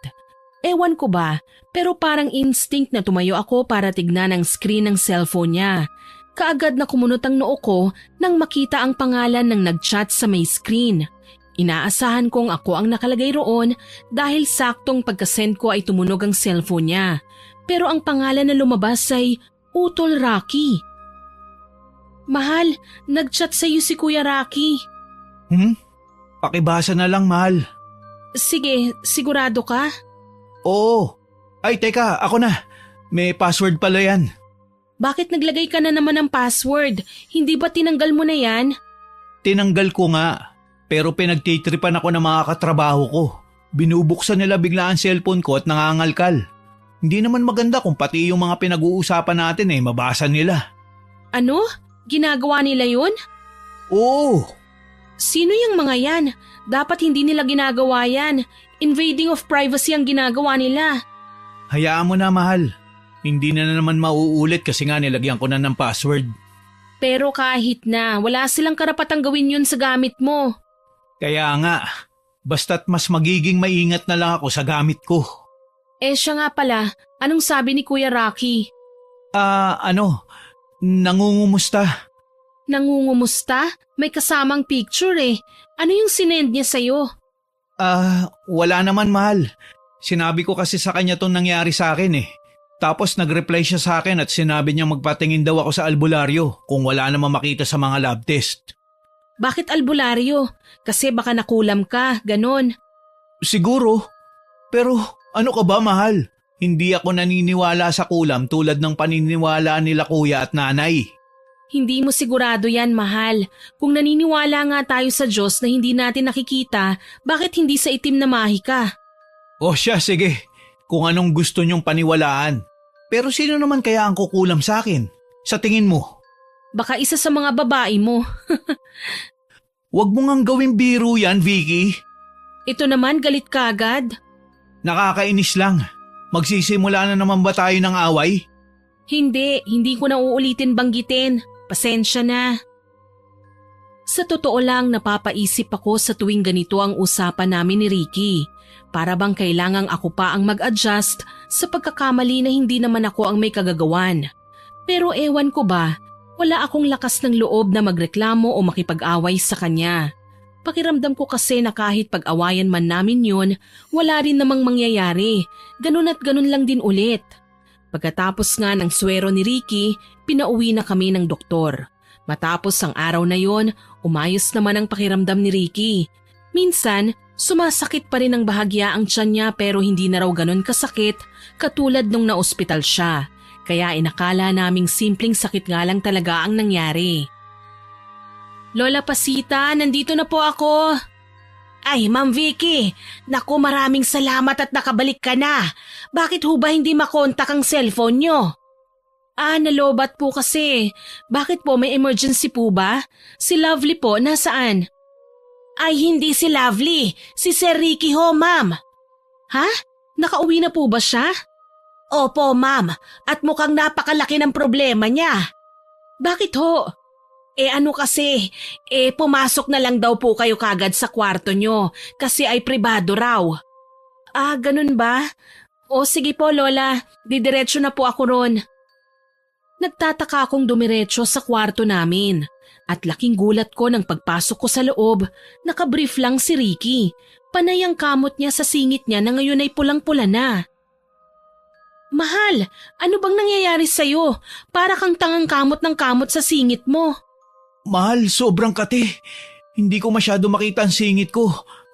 Ewan ko ba, pero parang instinct na tumayo ako para tignan ang screen ng cellphone niya. Kaagad na kumunot ang noo ko nang makita ang pangalan ng nag-chat sa may screen. Inaasahan kong ako ang nakalagay roon dahil saktong pagkasend ko ay tumunog ang cellphone niya. Pero ang pangalan na lumabas ay Utol Rocky. Mahal, nag-chat sa iyo si Kuya Rocky. Pakibasa na lang, mahal. Sige, sigurado ka? Oo. Ay, teka, ako na. May password pala yan. Bakit naglagay ka na naman ng password? Hindi ba tinanggal mo na yan? Tinanggal ko nga. Pero pinagtitripan ako ng mga katrabaho ko. Binubuksan nila bigla ang cellphone ko at nangangalkal. Hindi naman maganda kung pati yung mga pinag-uusapan natin mabasa nila. Ano? Ginagawa nila yun? Oo. Sino yung mga yan? Dapat hindi nila ginagawa yan. Invading of privacy ang ginagawa nila. Hayaan mo na, mahal. Hindi na naman mauulit kasi nga nilagyan ko na ng password. Pero kahit na, wala silang karapatang gawin yun sa gamit mo. Kaya nga, basta't mas magiging maingat na lang ako sa gamit ko. Siya nga pala, anong sabi ni Kuya Rocky? Nangungumusta. Nangungumusta? May kasamang picture Ano yung sinend niya sa'yo? Wala naman, mahal. Sinabi ko kasi sa kanya itong nangyari sa akin Tapos nag-reply siya sa akin at sinabi niya magpatingin daw ako sa albularyo kung wala namang makita sa mga lab test. Bakit albularyo? Kasi baka nakulam ka, ganon. Siguro. Pero ano ka ba, mahal? Hindi ako naniniwala sa kulam tulad ng paniniwala nila kuya at nanay. Hindi mo sigurado yan, mahal. Kung naniniwala nga tayo sa Diyos na hindi natin nakikita, bakit hindi sa itim na mahika? O siya, sige. Kung anong gusto niyong paniwalaan. Pero sino naman kaya ang kukulam sa akin? Sa tingin mo? Baka isa sa mga babae mo. Huwag mo ngang gawing biro yan, Vicky. Ito naman, galit ka agad. Nakakainis lang. Magsisimula na naman ba tayo ng away? Hindi ko na uulitin banggitin. Pasensya na. Sa totoo lang, napapaisip ako sa tuwing ganito ang usapan namin ni Ricky. Para bang kailangang ako pa ang mag-adjust sa pagkakamali na hindi naman ako ang may kagagawan. Pero ewan ko ba, wala akong lakas ng loob na magreklamo o makipag-away sa kanya. Pakiramdam ko kasi na kahit pag-awayan man namin yun, wala rin namang mangyayari. Ganun at ganun lang din ulit. Pagkatapos nga ng swero ni Ricky, pinauwi na kami ng doktor. Matapos ang araw na yon, umayos naman ang pakiramdam ni Ricky. Minsan, sumasakit pa rin ang bahagya ang tiyan niya pero hindi na raw ganun kasakit katulad nung naospital siya. Kaya inakala naming simpleng sakit nga lang talaga ang nangyari. Lola Pasita, nandito na po ako. Ay, Ma'am Vicky, naku maraming salamat at nakabalik ka na. Bakit ho ba hindi makontak ang cellphone nyo? Nalobat po kasi. Bakit po, may emergency po ba? Si Lovely po, nasaan? Ay, hindi si Lovely. Si Sir Ricky ho, ma'am. Ha? Nakauwi na po ba siya? Opo, ma'am. At mukhang napakalaki ng problema niya. Bakit ho? Ano kasi, pumasok na lang daw po kayo kagad sa kwarto nyo kasi ay pribado raw. Ganun ba? O sige po, Lola. Didiretso na po ako ron. Nagtataka akong dumiretso sa kwarto namin. At laking gulat ko nang pagpasok ko sa loob, nakabrief lang si Ricky. Panay ang kamot niya sa singit niya na ngayon ay pulang-pula na. Mahal, ano bang nangyayari sa'yo? Para kang tangang kamot ng kamot sa singit mo. Mahal, sobrang kate. Hindi ko masyado makita ang singit ko.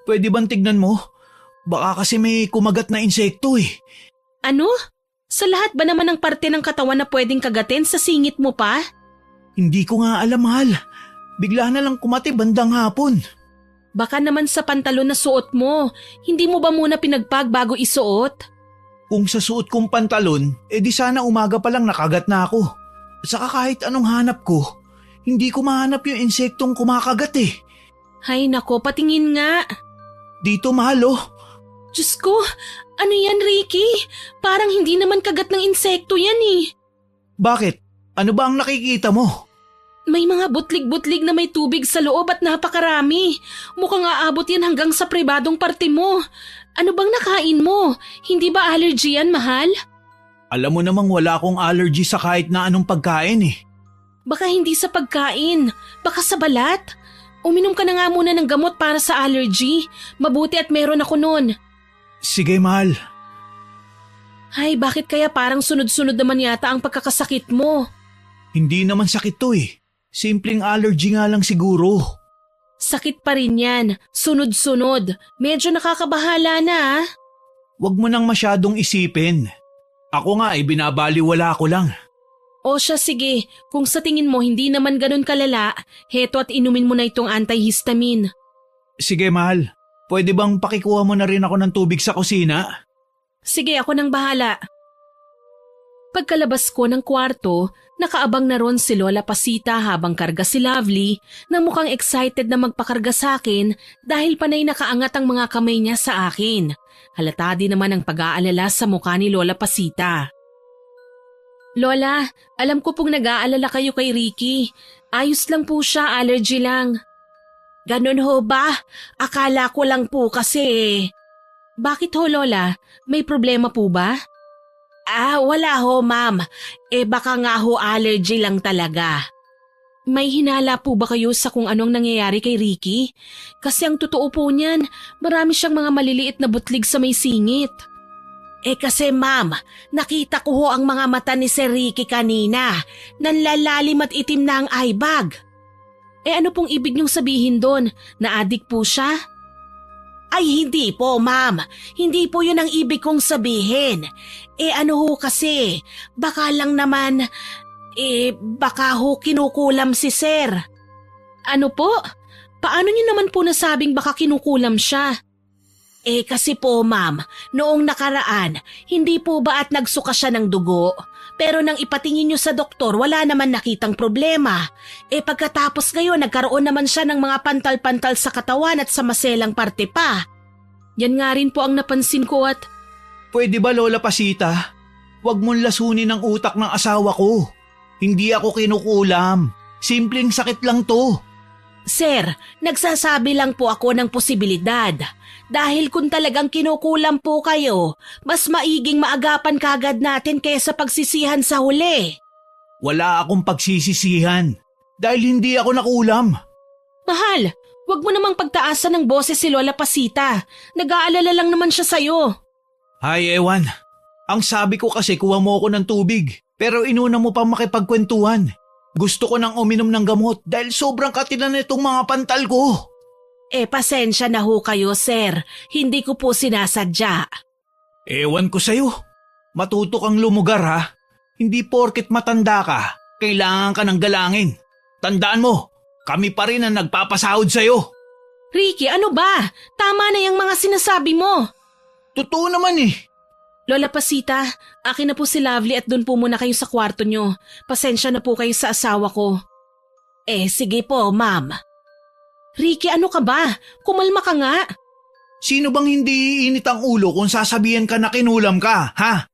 Pwede bang tignan mo? Baka kasi may kumagat na insekto Ano? Sa lahat ba naman ng parte ng katawan na pwedeng kagatin sa singit mo pa? Hindi ko nga alam, mahal. Bigla na lang kumati bandang hapon. Baka naman sa pantalon na suot mo. Hindi mo ba muna pinagpag bago isuot? Kung sa suot kong pantalon, di sana umaga pa lang nakagat na ako. Saka kahit anong hanap ko, hindi ko mahanap yung insektong kumakagat Hay nako, patingin nga. Dito, mahal oh. Diyos ko, ano yan Ricky? Parang hindi naman kagat ng insekto yan eh. Bakit? Ano ba ang nakikita mo? May mga butlig-butlig na may tubig sa loob at napakarami. Mukhang aabot yan hanggang sa pribadong parte mo. Ano bang nakain mo? Hindi ba allergy yan, mahal? Alam mo namang wala akong allergy sa kahit na anong pagkain eh. Baka hindi sa pagkain. Baka sa balat. Uminom ka na nga muna ng gamot para sa allergy. Mabuti at meron ako nun. Sige, mahal. Ay, bakit kaya parang sunod-sunod naman yata ang pagkakasakit mo? Hindi naman sakit to eh. Simpleng allergy nga lang siguro. Sakit pa rin yan. Sunod-sunod. Medyo nakakabahala na ah. Huwag mo nang masyadong isipin. Ako nga binabaliwala ko lang. O siya sige, kung sa tingin mo hindi naman ganun kalala, heto at inumin mo na itong antihistamine. Sige, mahal. Pwede bang pakikuha mo na rin ako ng tubig sa kusina? Sige, ako nang bahala. Pagkalabas ko ng kwarto, nakaabang na ron si Lola Pasita habang karga si Lovely na mukhang excited na magpakarga sa akin dahil panay nakaangat ang mga kamay niya sa akin. Halata din naman ang pag-aalala sa mukha ni Lola Pasita. Lola, alam ko pong nag-aalala kayo kay Ricky. Ayos lang po siya, allergy lang. Ganun ho ba? Akala ko lang po kasi. Bakit ho, Lola? May problema po ba? Wala ho, ma'am. Baka nga ho allergy lang talaga. May hinala po ba kayo sa kung anong nangyayari kay Ricky? Kasi ang totoo po niyan, marami siyang mga maliliit na butlig sa may singit. Kasi ma'am, nakita ko ho ang mga mata ni Sir Ricky kanina. Nanlalalim at itim na ang eye bag. Ano pong ibig niyong sabihin doon? Na-addict po siya? Ay hindi po ma'am, hindi po yun ang ibig kong sabihin. Ano ho kasi, baka lang naman, baka ho kinukulam si Sir. Ano po? Paano niyo naman po nasabing baka kinukulam siya? Kasi po ma'am, noong nakaraan, hindi po ba at nagsuka siya ng dugo? Pero nang ipatingin niyo sa doktor, wala naman nakitang problema. Pagkatapos ngayon, nagkaroon naman siya ng mga pantal-pantal sa katawan at sa maselang parte pa. Yan nga rin po ang napansin ko at… Pwede ba, Lola Pasita? Huwag mong lasunin ang utak ng asawa ko. Hindi ako kinukulam. Simpleng sakit lang to. Sir, nagsasabi lang po ako ng posibilidad. Dahil kung talagang kinukulam po kayo, mas maiging maagapan kagad natin kaysa pagsisihan sa huli. Wala akong pagsisisihan dahil hindi ako nakulam. Mahal, wag mo namang pagtaasan ng boses si Lola Pasita. Nag-aalala lang naman siya sa'yo. Hay, ewan. Ang sabi ko kasi kuha mo ako ng tubig pero inuna mo pa makipagkwentuhan. Gusto ko nang uminom ng gamot dahil sobrang katilan nitong mga pantal ko. Pasensya na ho kayo, sir. Hindi ko po sinasadya. Ewan ko sa'yo. Matuto kang lumugar ha. Hindi porket matanda ka, kailangan ka ng galangin. Tandaan mo, kami pa rin ang nagpapasahod sa'yo. Ricky, ano ba? Tama na yung mga sinasabi mo. Totoo naman eh. Lola Pasita, akin na po si Lovely at doon po muna kayo sa kwarto nyo. Pasensya na po kayo sa asawa ko. Sige po, ma'am. Ricky, ano ka ba? Kumalma ka nga. Sino bang hindi iinit ang ulo kung sasabihan ka na kinulam ka, ha?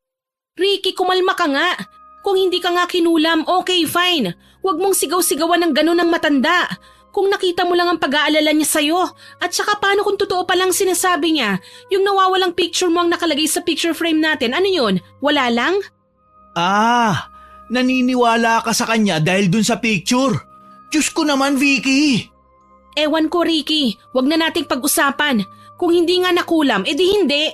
Ricky, kumalma ka nga. Kung hindi ka nga kinulam, okay, fine. Huwag mong sigaw-sigawan ng ganun ng matanda. Kung nakita mo lang ang pag-aalala niya sa'yo. At saka paano kung totoo palang sinasabi niya? Yung nawawalang picture mo ang nakalagay sa picture frame natin, ano yun? Wala lang? Naniniwala ka sa kanya dahil dun sa picture. Diyos ko naman, Vicky. Ewan ko, Ricky. Huwag na nating pag-usapan. Kung hindi nga nakulam, edi hindi.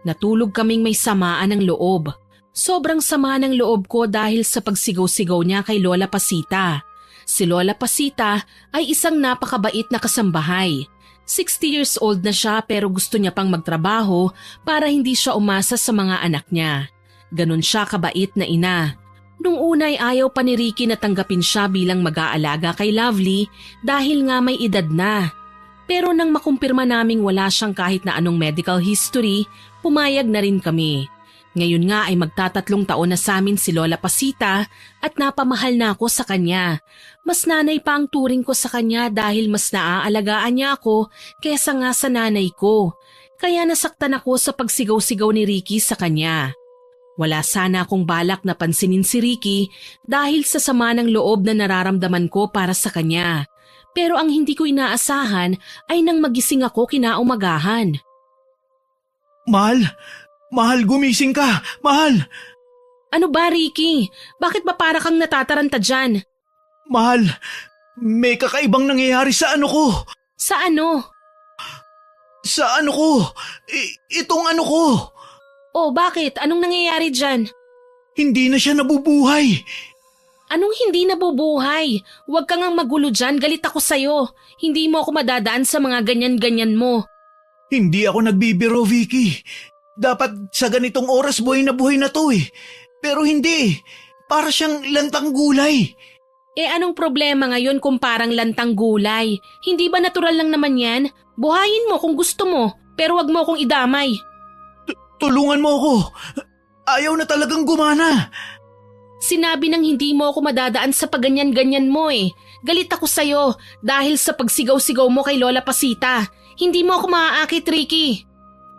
Natulog kaming may samaan ng loob. Sobrang sama ng loob ko dahil sa pagsigaw-sigaw niya kay Lola Pasita. Si Lola Pasita ay isang napakabait na kasambahay. 60 years old na siya pero gusto niya pang magtrabaho para hindi siya umasa sa mga anak niya. Ganon siya kabait na ina. Nung unay ayaw pa ni Ricky na tanggapin siya bilang mag-aalaga kay Lovely dahil nga may edad na. Pero nang makumpirma naming wala siyang kahit na anong medical history, pumayag na rin kami. Ngayon nga ay magtatatlong taon na sa amin si Lola Pasita at napamahal na ako sa kanya. Mas nanay pa ang turing ko sa kanya dahil mas naaalagaan niya ako kaysa nga sa nanay ko. Kaya nasaktan ako sa pagsigaw-sigaw ni Ricky sa kanya. Wala sana akong balak na pansinin si Ricky dahil sa sama ng loob na nararamdaman ko para sa kanya. Pero ang hindi ko inaasahan ay nang magising ako kinaumagahan. Mahal, gumising ka! Mahal! Ano ba, Ricky? Bakit ba para kang natataranta dyan? Mahal, may kakaibang nangyayari sa ano ko. Sa ano? Sa ano ko? Itong ano ko. Oh, bakit? Anong nangyayari dyan? Hindi na siya nabubuhay. Anong hindi nabubuhay? Huwag kang magulo dyan, galit ako sa'yo. Hindi mo ako madadaan sa mga ganyan-ganyan mo. Hindi ako nagbibiro, Vicky. Dapat sa ganitong oras buhay na to eh. Pero hindi. Para siyang lantang gulay. Anong problema ngayon kung parang lantang gulay? Hindi ba natural lang naman yan? Buhayin mo kung gusto mo, pero wag mo akong idamay. Tulungan mo ako. Ayaw na talagang gumana. Sinabi nang hindi mo ako madadaan sa paganyan-ganyan mo eh. Galit ako sa'yo dahil sa pagsigaw-sigaw mo kay Lola Pasita. Hindi mo ako maaakit, Ricky.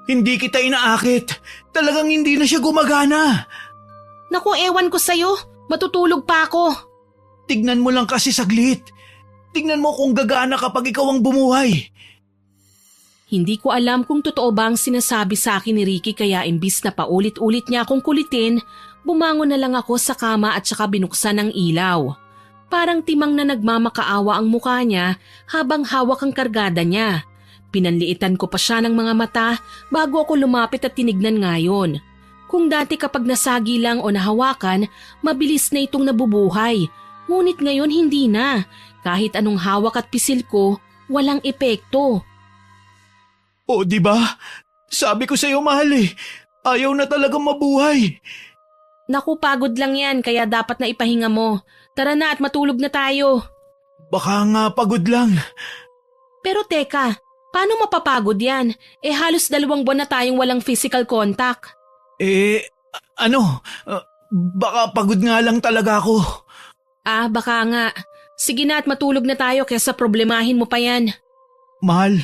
Hindi kita inaakit. Talagang hindi na siya gumagana. Naku, ewan ko sa'yo. Matutulog pa ako. Tignan mo lang kasi saglit. Tignan mo kung gagana kapag ikaw ang bumuhay. Hindi ko alam kung totoo ba ang sinasabi sa akin ni Ricky kaya imbis na paulit-ulit niya akong kulitin, bumangon na lang ako sa kama at saka binuksan ang ilaw. Parang timang na nagmamakaawa ang mukha niya habang hawak ang kargada niya. Pinanliitan ko pa siya ng mga mata bago ako lumapit at tinignan ngayon. Kung dati kapag nasagi lang o nahawakan, mabilis na itong nabubuhay. Ngunit ngayon hindi na. Kahit anong hawak at pisil ko, walang epekto. O di ba? Sabi ko sa'yo mahal eh. Ayaw na talagang mabuhay. Naku, pagod lang yan kaya dapat na ipahinga mo. Tara na at matulog na tayo. Baka nga pagod lang. Pero teka, paano mapapagod yan? Halos 2 buwan na tayong walang physical contact. Baka pagod nga lang talaga ako. Baka nga. Sige na at matulog na tayo kaysa problemahin mo pa yan. Mahal,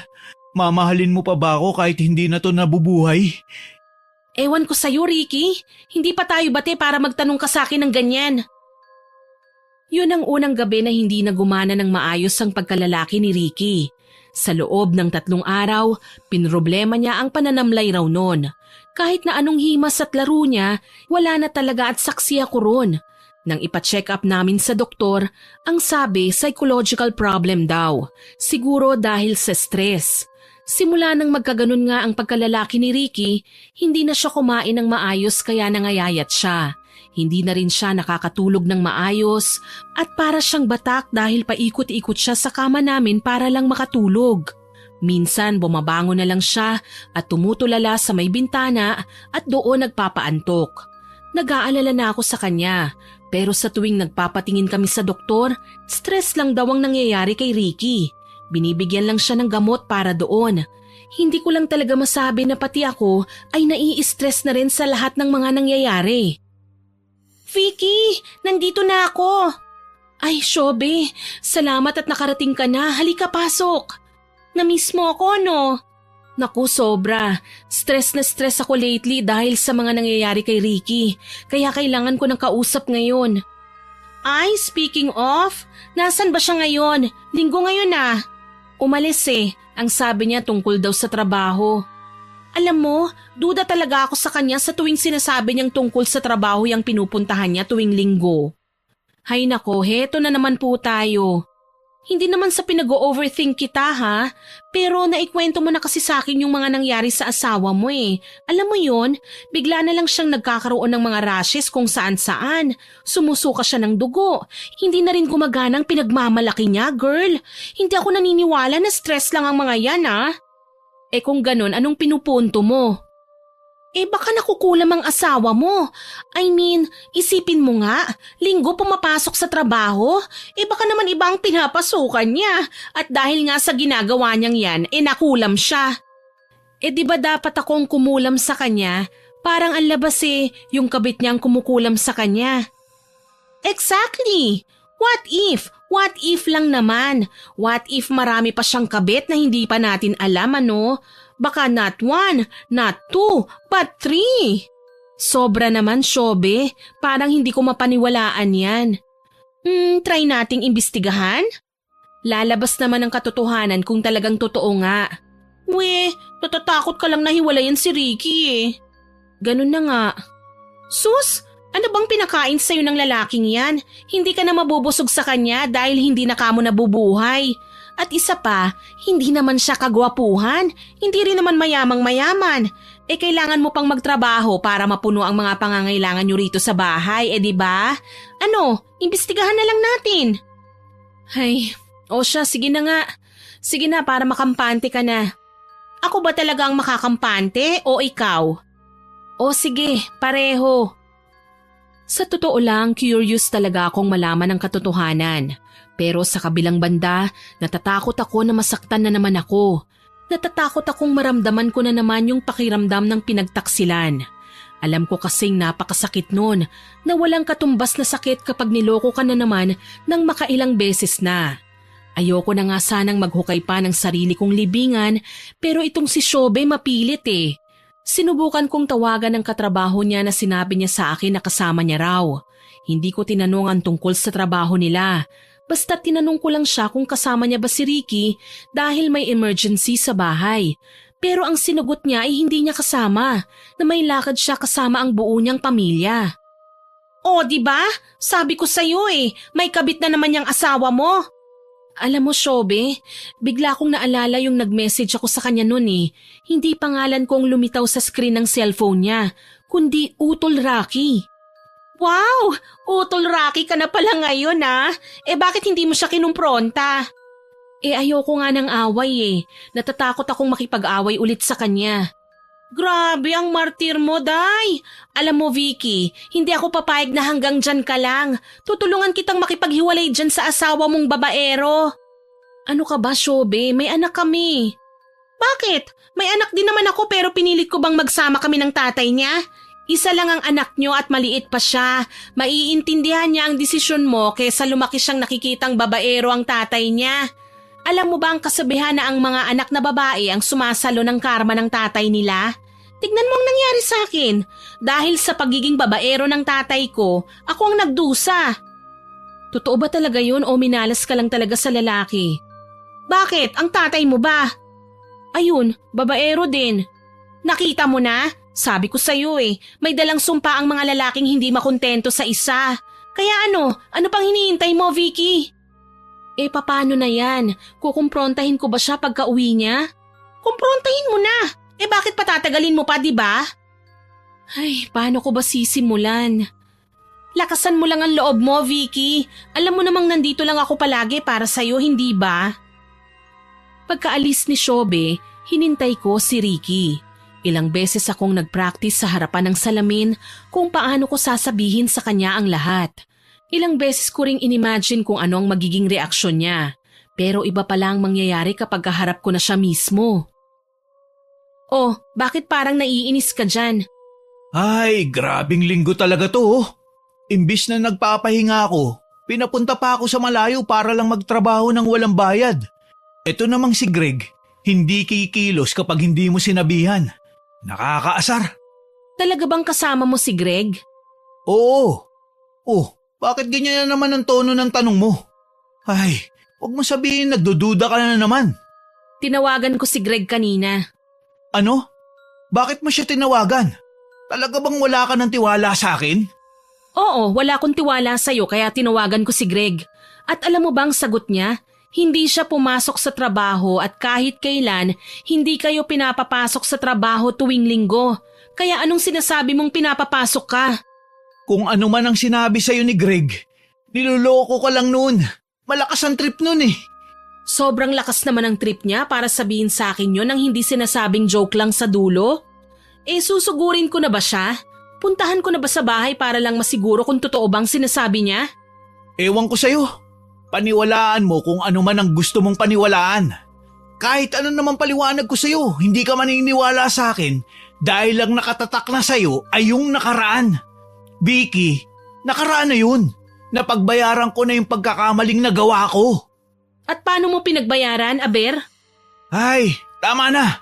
mamahalin mo pa ba ako kahit hindi na to nabubuhay? Ewan ko sa'yo, Ricky. Hindi pa tayo bate para magtanong ka sa akin ng ganyan. Yun ang unang gabi na hindi na gumana ng maayos ang pagkalalaki ni Ricky. Sa loob ng 3 araw, pinroblema niya ang pananamlay raw nun. Kahit na anong himas at laro niya, wala na talaga at saksi ako ron. Nang ipa-check up namin sa doktor, ang sabi psychological problem daw. Siguro dahil sa stress. Simula nang magkaganon nga ang pagkalalaki ni Ricky, hindi na siya kumain ng maayos kaya nangayayat siya. Hindi na rin siya nakakatulog ng maayos at para siyang batak dahil paikot-ikot siya sa kama namin para lang makatulog. Minsan bumabangon na lang siya at tumutulala sa may bintana at doon nagpapaantok. Nag-aalala na ako sa kanya pero sa tuwing nagpapatingin kami sa doktor, stress lang daw ang nangyayari kay Ricky. Binibigyan lang siya ng gamot para doon. Hindi ko lang talaga masabi na pati ako ay nai-stress na rin sa lahat ng mga nangyayari. Vicky, nandito na ako. Ay, Shobe, salamat at nakarating ka na. Halika, pasok. Na-miss mo ako, no? Naku, sobra. Stress na stress ako lately dahil sa mga nangyayari kay Ricky. Kaya kailangan ko ng kausap ngayon. Ay, speaking of, nasan ba siya ngayon? Linggo ngayon ah. Umalis eh. Ang sabi niya tungkol daw sa trabaho. Alam mo, duda talaga ako sa kanya sa tuwing sinasabi niyang tungkol sa trabaho yung pinupuntahan niya tuwing linggo. Hay nako, heto na naman po tayo. Hindi naman sa pinag-o-overthink kita ha, pero naikwento mo na kasi sa akin yung mga nangyari sa asawa mo eh. Alam mo yon, bigla na lang siyang nagkakaroon ng mga rashes kung saan-saan. Sumusuka siya ng dugo. Hindi na rin gumagana ang pinagmamalaki niya, girl. Hindi ako naniniwala na stress lang ang mga yan ha. Kung ganun, anong pinupunto mo? Baka nakukulam ang asawa mo. I mean, isipin mo nga, linggo pumapasok sa trabaho. Baka naman iba ang pinapasukan niya. At dahil nga sa ginagawa niyang yan, nakulam siya. Di ba dapat akong kumulam sa kanya Parang ang labas yung kabit niyang kumukulam sa kanya. Exactly! What if? What if lang naman? What if marami pa siyang kabit na hindi pa natin alam ano? Baka not 1, not 2, but 3. Sobra naman, Shobe. Parang hindi ko mapaniwalaan yan. Try nating imbestigahan? Lalabas naman ang katotohanan kung talagang totoo nga. Natatakot ka lang na hiwalayan si Ricky Ganun na nga. Sus, ano bang pinakain sa'yo ng lalaking yan? Hindi ka na mabubusog sa kanya dahil hindi na kamo nabubuhay. At isa pa, hindi naman siya kagwapuhan. Hindi rin naman mayamang-mayaman. Kailangan mo pang magtrabaho para mapuno ang mga pangangailangan nyo rito sa bahay, di ba? Ano, imbestigahan na lang natin. Siya, sige na nga. Sige na, para makampante ka na. Ako ba talaga ang makakampante o ikaw? Sige, pareho. Sa totoo lang, curious talaga akong malaman ang katotohanan. Pero sa kabilang banda, natatakot ako na masaktan na naman ako. Natatakot akong maramdaman ko na naman yung pakiramdam ng pinagtaksilan. Alam ko kasing napakasakit nun na walang katumbas na sakit kapag niloko ka na naman ng makailang beses na. Ayoko na nga sanang maghukay pa ng sarili kong libingan pero itong si Shobe mapilit Sinubukan kong tawagan ang katrabaho niya na sinabi niya sa akin na kasama niya raw. Hindi ko tinanong ang tungkol sa trabaho nila. Basta tinanong ko lang siya kung kasama niya ba si Ricky dahil may emergency sa bahay. Pero ang sinugot niya ay hindi niya kasama, na may lakad siya kasama ang buo niyang pamilya. Diba? Sabi ko sa'yo may kabit na naman yung asawa mo. Alam mo, Shobe, bigla kong naalala yung nag-message ako sa kanya noon Hindi pangalan kong lumitaw sa screen ng cellphone niya, kundi Utol Rocky. Wow! Utol Rocky ka na pala ngayon bakit hindi mo siya kinumpronta? Ayoko nga ng away Natatakot akong makipag-away ulit sa kanya. Grabe ang martir mo, Day. Alam mo, Vicky, hindi ako papayag na hanggang dyan ka lang. Tutulungan kitang makipaghiwalay dyan sa asawa mong babaero. Ano ka ba, Shobe? May anak kami. Bakit? May anak din naman ako pero pinilit ko bang magsama kami ng tatay niya? Isa lang ang anak nyo at maliit pa siya. Maiintindihan niya ang desisyon mo kaysa lumaki siyang nakikitang babaero ang tatay niya. Alam mo ba ang kasabihan na ang mga anak na babae ang sumasalo ng karma ng tatay nila? Tignan mo ang nangyari sa akin. Dahil sa pagiging babaero ng tatay ko, ako ang nagdusa. Totoo ba talaga yun o minalas ka lang talaga sa lalaki? Bakit? Ang tatay mo ba? Ayun, babaero din. Nakita mo na? Sabi ko sa'yo may dalang sumpa ang mga lalaking hindi makontento sa isa. Kaya ano pang hinihintay mo, Vicky? Paano na yan? Kukumprontahin ko ba siya pagka-uwi niya? Kumprontahin mo na! Bakit patatagalin mo pa, diba? Paano ko ba sisimulan? Lakasan mo lang ang loob mo, Vicky. Alam mo namang nandito lang ako palagi para sa'yo, hindi ba? Pagkaalis ni Shobe, hinintay ko si Ricky. Ilang beses akong nag-practice sa harapan ng salamin kung paano ko sasabihin sa kanya ang lahat. Ilang beses ko ring inimagine kung ano ang magiging reaksyon niya. Pero iba pala ang mangyayari kapag kaharap ko na siya mismo. Bakit parang naiinis ka dyan? Grabing linggo talaga to Imbis na nagpapahinga ako, pinapunta pa ako sa malayo para lang magtrabaho ng walang bayad. Ito namang si Greg, hindi kikilos kapag hindi mo sinabihan. Nakakaasar. Talaga bang kasama mo si Greg? Oo. Bakit ganyan na naman ang tono ng tanong mo? Huwag mo sabihin nagdududa ka na naman. Tinawagan ko si Greg kanina. Ano? Bakit mo siya tinawagan? Talaga bang wala ka ng tiwala sa akin? Oo, wala akong tiwala sa'yo kaya tinawagan ko si Greg. At alam mo bang sagot niya? Hindi siya pumasok sa trabaho at kahit kailan, hindi kayo pinapapasok sa trabaho tuwing linggo. Kaya anong sinasabi mong pinapapasok ka? Kung ano man ang sinabi sa'yo ni Greg, niloloko ka lang noon. Malakas ang trip noon Sobrang lakas naman ang trip niya para sabihin sa akin yon nang hindi sinasabing joke lang sa dulo. Susugurin ko na ba siya? Puntahan ko na ba sa bahay para lang masiguro kung totoo bang sinasabi niya? Ewan ko sa'yo. Paniwalaan mo kung ano man ang gusto mong paniwalaan. Kahit ano naman paliwanag ko sa'yo, hindi ka maniniwala sa akin dahil lang nakatatak na sa'yo ay yung nakaraan. Vicky, nakaraan na yun. Napagbayaran ko na yung pagkakamaling nagawa ko. At paano mo pinagbayaran, Aber? Ay, tama na.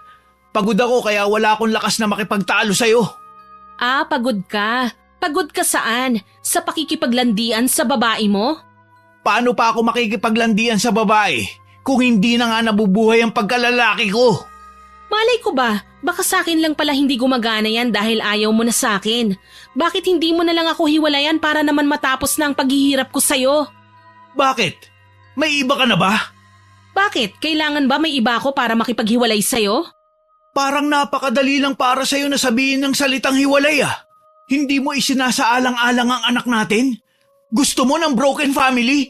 Pagod ako kaya wala akong lakas na makipagtalo sa'yo. Ah, pagod ka. Pagod ka saan? Sa pakikipaglandian sa babae mo? Paano pa ako makikipaglandian sa babae kung hindi na nga nabubuhay ang pagkalalaki ko? Malay ko ba, baka sa akin lang pala hindi gumagana yan dahil ayaw mo na sa akin. Bakit hindi mo na lang ako hiwalayan para naman matapos na ang paghihirap ko sa'yo? Bakit? May iba ka na ba? Bakit? Kailangan ba may iba ako para makipaghiwalay sa'yo? Parang napakadali lang para sa'yo na sabihin ng salitang hiwalay ah. Hindi mo isinasaalang-alang ang anak natin? Gusto mo ng broken family?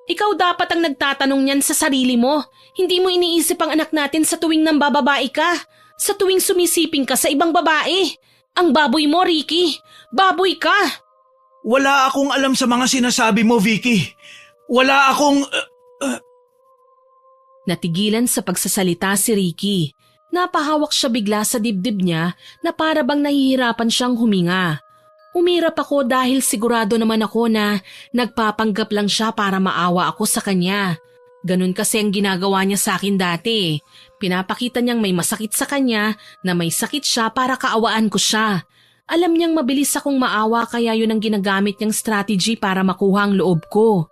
Ikaw dapat ang nagtatanong niyan sa sarili mo. Hindi mo iniisip ang anak natin sa tuwing nambababae ka. Sa tuwing sumisiping ka sa ibang babae. Ang baboy mo, Ricky. Baboy ka. Wala akong alam sa mga sinasabi mo, Vicky. Wala akong... Natigilan sa pagsasalita si Ricky. Napahawak siya bigla sa dibdib niya na para bang nahihirapan siyang huminga. Umirap ako dahil sigurado naman ako na nagpapanggap lang siya para maawa ako sa kanya. Ganun kasi ang ginagawa niya sa akin dati. Pinapakita niyang may masakit sa kanya na may sakit siya para kaawaan ko siya. Alam niyang mabilis akong maawa kaya yun ang ginagamit niyang strategy para makuha ang loob ko.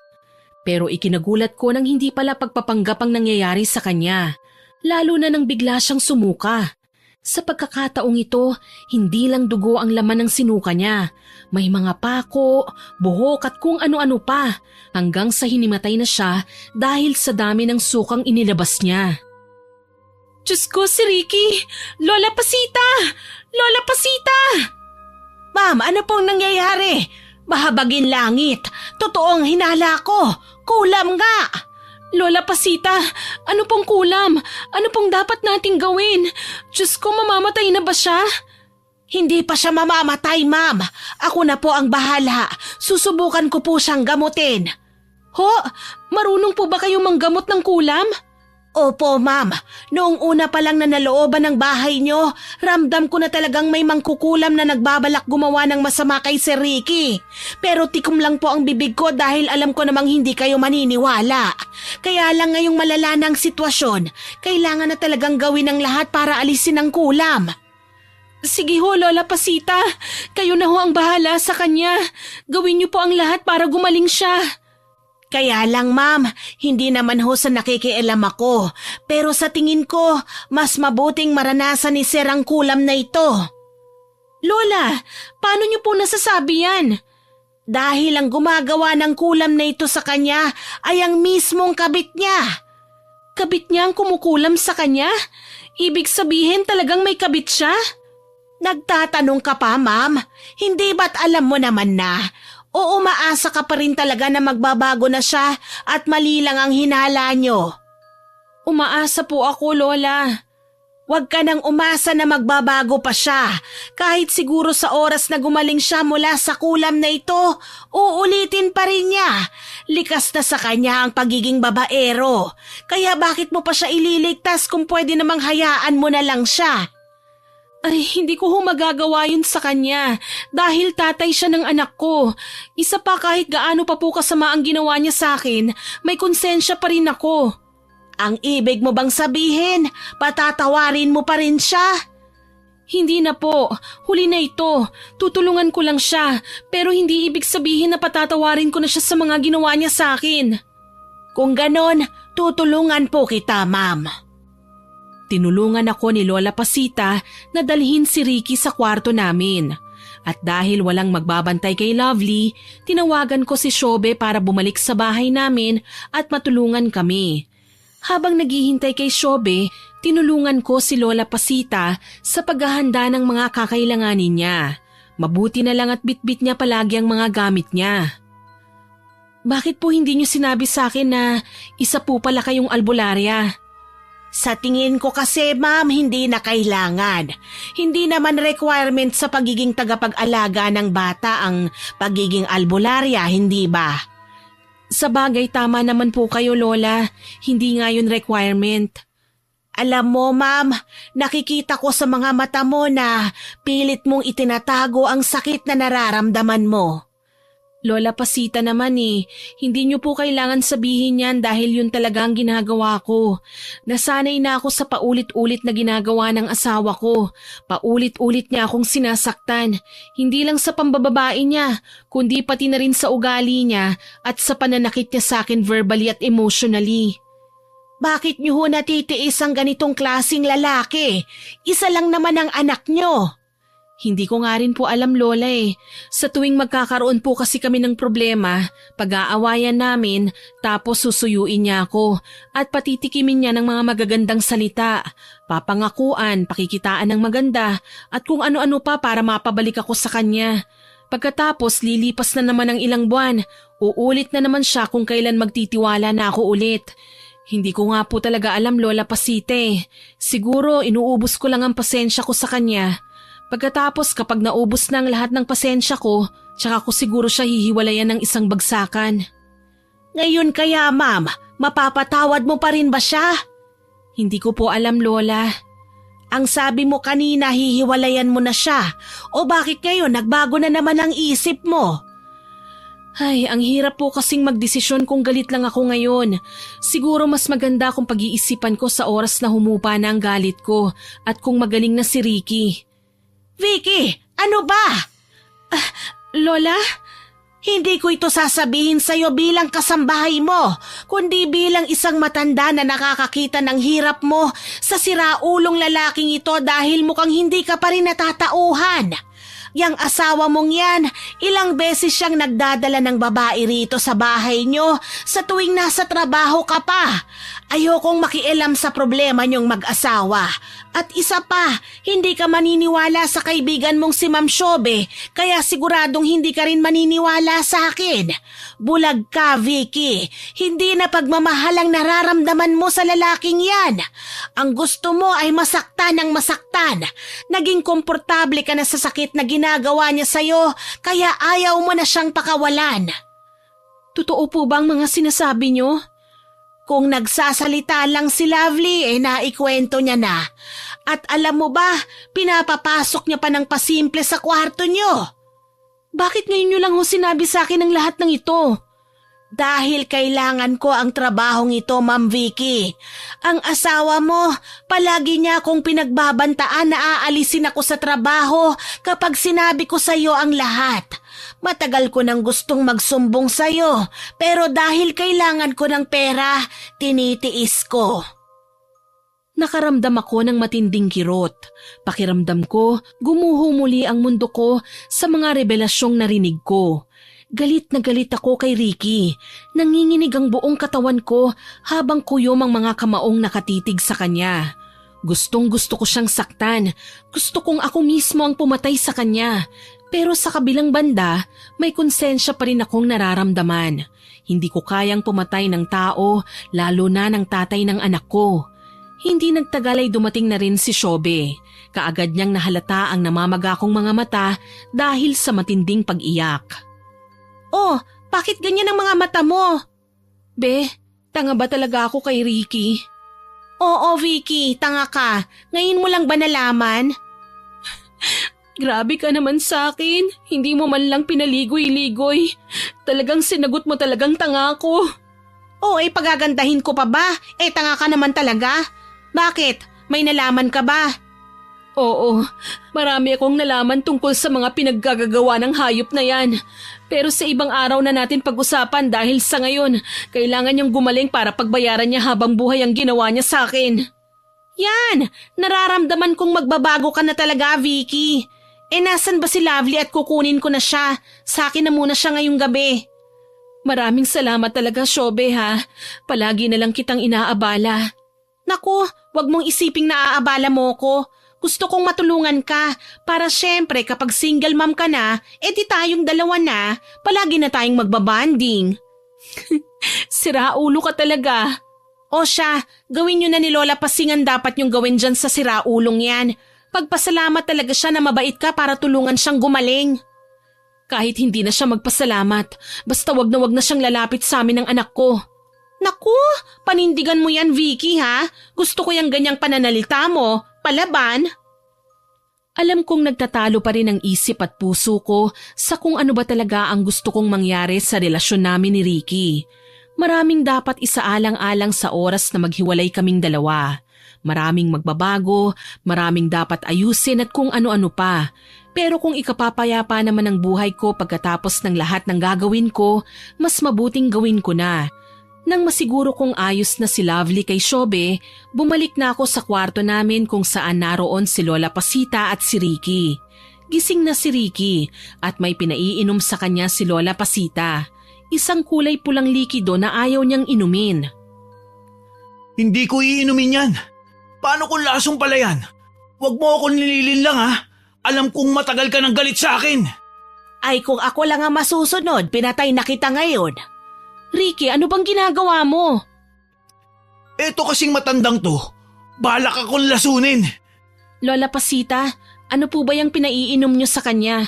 Pero ikinagulat ko nang hindi pala pagpapanggap ang nangyayari sa kanya. Lalo na nang bigla siyang sumuka. Sa pagkakataong ito, hindi lang dugo ang laman ng sinuka niya. May mga pako, buhok at kung ano-ano pa hanggang sa hinimatay na siya dahil sa dami ng sukang inilabas niya. Diyos ko, si Ricky! Lola Pasita! Lola Pasita! Ma'am, ano pong nangyayari? Mahabagin langit. Totoong hinala ko. Kulam nga! Lola Pasita, ano pong kulam? Ano pong dapat nating gawin? Diyos ko, mamamatay na ba siya? Hindi pa siya mamamatay, ma'am. Ako na po ang bahala. Susubukan ko po siyang gamutin. Ho? Marunong po ba kayong manggamot ng kulam? Opo, ma'am. Noong una pa lang na nalooban ng bahay niyo, ramdam ko na talagang may mangkukulam na nagbabalak gumawa ng masama kay Sir Ricky. Pero tikom lang po ang bibig ko dahil alam ko namang hindi kayo maniniwala. Kaya lang ngayong malala na ang sitwasyon, kailangan na talagang gawin ang lahat para alisin ang kulam. Sige ho, Lola Pasita. Kayo na ho ang bahala sa kanya. Gawin niyo po ang lahat para gumaling siya. Kaya lang, ma'am, hindi naman ho sa nakikialam ako. Pero sa tingin ko, mas mabuting maranasan ni Sir ang kulam na ito. Lola, paano niyo po nasasabi yan? Dahil ang gumagawa ng kulam na ito sa kanya ay ang mismong kabit niya. Kabit niya ang kumukulam sa kanya? Ibig sabihin talagang may kabit siya? Nagtatanong ka pa, ma'am? Hindi ba't alam mo naman na? O umaasa ka pa rin talaga na magbabago na siya at mali lang ang hinala niyo? Umaasa po ako, Lola. Huwag ka nang umasa na magbabago pa siya. Kahit siguro sa oras na gumaling siya mula sa kulam na ito, uulitin pa rin niya. Likas na sa kanya ang pagiging babaero. Kaya bakit mo pa siya ililigtas kung pwede namang hayaan mo na lang siya? Ay, hindi ko magagawa yun sa kanya dahil tatay siya ng anak ko. Isa pa kahit gaano pa po kasama ang ginawa niya sa akin, may konsensya pa rin ako. Ang ibig mo bang sabihin, patatawarin mo pa rin siya? Hindi na po, huli na ito. Tutulungan ko lang siya, pero hindi ibig sabihin na patatawarin ko na siya sa mga ginawa niya sa akin. Kung ganon, tutulungan po kita, ma'am. Tinulungan ako ni Lola Pasita na dalhin si Ricky sa kwarto namin. At dahil walang magbabantay kay Lovely, tinawagan ko si Shobe para bumalik sa bahay namin at matulungan kami. Habang naghihintay kay Shobe, tinulungan ko si Lola Pasita sa paghahanda ng mga kakailanganin niya. Mabuti na lang at bitbit niya palagi ang mga gamit niya. Bakit po hindi niyo sinabi sa akin na isa po pala kayong albularya? Sa tingin ko kasi, ma'am, hindi na kailangan. Hindi naman requirement sa pagiging tagapag-alaga ng bata ang pagiging albularya, hindi ba? Sa bagay, tama naman po kayo, Lola. Hindi nga yun requirement. Alam mo, ma'am, nakikita ko sa mga mata mo na pilit mong itinatago ang sakit na nararamdaman mo. Lola Pasita naman hindi niyo po kailangan sabihin yan dahil yun talaga ang ginagawa ko. Nasanay na ako sa paulit-ulit na ginagawa ng asawa ko. Paulit-ulit niya akong sinasaktan. Hindi lang sa pambababae niya, kundi pati na rin sa ugali niya at sa pananakit niya sa akin verbally at emotionally. Bakit niyo ho natitiis ang ganitong klasing lalaki? Isa lang naman ang anak niyo. Hindi ko nga rin po alam, Lola Sa tuwing magkakaroon po kasi kami ng problema, pag-aawayan namin, tapos susuyuin niya ako at patitikimin niya ng mga magagandang salita, papangakuan, pakikitaan ng maganda at kung ano-ano pa para mapabalik ako sa kanya. Pagkatapos lilipas na naman ang ilang buwan, uulit na naman siya kung kailan magtitiwala na ako ulit. Hindi ko nga po talaga alam, Lola Pasite. Siguro inuubos ko lang ang pasensya ko sa kanya. Pagkatapos kapag naubos na ang lahat ng pasensya ko, tsaka ko siguro siya hihiwalayan ng isang bagsakan. Ngayon kaya, ma'am, mapapatawad mo pa rin ba siya? Hindi ko po alam, Lola. Ang sabi mo kanina hihiwalayan mo na siya, o bakit ngayon nagbago na naman ang isip mo? Ay, ang hirap po kasing magdesisyon kung galit lang ako ngayon. Siguro mas maganda kung pag-iisipan ko sa oras na humupa na ang galit ko at kung magaling na si Ricky. Vicky, ano ba? Lola? Hindi ko ito sasabihin sa'yo bilang kasambahay mo, kundi bilang isang matanda na nakakakita ng hirap mo sa siraulong lalaking ito dahil mukhang hindi ka pa rin natatauhan. Yang asawa mong yan, ilang beses siyang nagdadala ng babae rito sa bahay nyo sa tuwing nasa trabaho ka pa. Ayokong makialam sa problema niyong mag-asawa. At isa pa, hindi ka maniniwala sa kaibigan mong si Ma'am Shobe, kaya siguradong hindi ka rin maniniwala sa akin. Bulag ka, Vicky. Hindi na pagmamahal ang nararamdaman mo sa lalaking yan. Ang gusto mo ay masaktan ng masaktan. Naging komportable ka na sa sakit na ginagawa niya sa'yo, kaya ayaw mo na siyang pakawalan. Totoo po ba ang mga sinasabi niyo? Kung nagsasalita lang si Lovely, naikwento niya na. At alam mo ba, pinapapasok niya pa ng pasimple sa kwarto niyo. Bakit ngayon niyo lang sinabi sa akin ang lahat ng ito? Dahil kailangan ko ang trabahong ito, Ma'am Vicky. Ang asawa mo, palagi niya akong pinagbabantaan na aalisin ako sa trabaho kapag sinabi ko sa iyo ang lahat. Matagal ko nang gustong magsumbong sa iyo, pero dahil kailangan ko ng pera, tinitiis ko. Nakaramdam ako ng matinding kirot. Pakiramdam ko, gumuho muli ang mundo ko sa mga revelasyong narinig ko. Galit na galit ako kay Ricky. Nanginginig ang buong katawan ko habang kuyom ang mga kamaong nakatitig sa kanya. Gustong gusto ko siyang saktan. Gusto kong ako mismo ang pumatay sa kanya. Pero sa kabilang banda, may konsensya pa rin akong nararamdaman. Hindi ko kayang pumatay ng tao, lalo na ng tatay ng anak ko. Hindi nagtagal ay dumating na rin si Shobe. Kaagad niyang nahalata ang namamaga kong mga mata dahil sa matinding pag-iyak. Oh, bakit ganyan ang mga mata mo? Be, tanga ba talaga ako kay Ricky? Oo, Vicky, tanga ka. Ngayon mo lang ba nalaman? Grabe ka naman sa akin. Hindi mo man lang pinaligoy-ligoy. Talagang sinagot mo talagang tanga ako. Oo, pagagandahin ko pa ba? Tanga ka naman talaga. Bakit? May nalaman ka ba? Oo, marami akong nalaman tungkol sa mga pinaggagawa ng hayop na yan. Pero sa ibang araw na natin pag-usapan dahil sa ngayon, kailangan niyang gumaling para pagbayaran niya habang buhay ang ginawa niya sa akin. Yan! Nararamdaman kong magbabago ka na talaga, Vicky. Nasan ba si Lovely at kukunin ko na siya? Sa akin na muna siya ngayong gabi. Maraming salamat talaga, Shobe ha. Palagi na lang kitang inaabala. Naku, wag mong isiping naaabala mo ko. Gusto kong matulungan ka para syempre kapag single mom ka na, di tayong dalawa na, palagi na tayong magbabanding. Siraulo ka talaga. O siya, gawin nyo na ni Lola Pasingan dapat yung gawin dyan sa siraulong yan. Pagpasalamat talaga siya na mabait ka para tulungan siyang gumaling. Kahit hindi na siya magpasalamat, basta wag na siyang lalapit sa amin ng anak ko. Naku, panindigan mo yan, Vicky, ha? Gusto ko yung ganyang pananalita mo. Palaban? Alam kong nagtatalo pa rin ang isip at puso ko sa kung ano ba talaga ang gusto kong mangyari sa relasyon namin ni Ricky. Maraming dapat isaalang-alang sa oras na maghiwalay kaming dalawa. Maraming magbabago, maraming dapat ayusin at kung ano-ano pa. Pero kung ikapapayapa naman ang buhay ko pagkatapos ng lahat ng gagawin ko, mas mabuting gawin ko na. Nang masiguro kong ayos na si Lovely kay Shobe, bumalik na ako sa kwarto namin kung saan naroon si Lola Pasita at si Ricky. Gising na si Ricky at may pinaiinom sa kanya si Lola Pasita. Isang kulay pulang likido na ayaw niyang inumin. Hindi ko iinumin yan. Paano kung lasong pala yan? Huwag mo akong nililin lang ha. Alam kong matagal ka ng galit sa akin. Ay kung ako lang ang masusunod, pinatay na kita ngayon. Ricky, ano bang ginagawa mo? Eto kasing matandang to. Balak akong lasunin. Lola Pasita, ano po ba yung pinaiinom niyo sa kanya?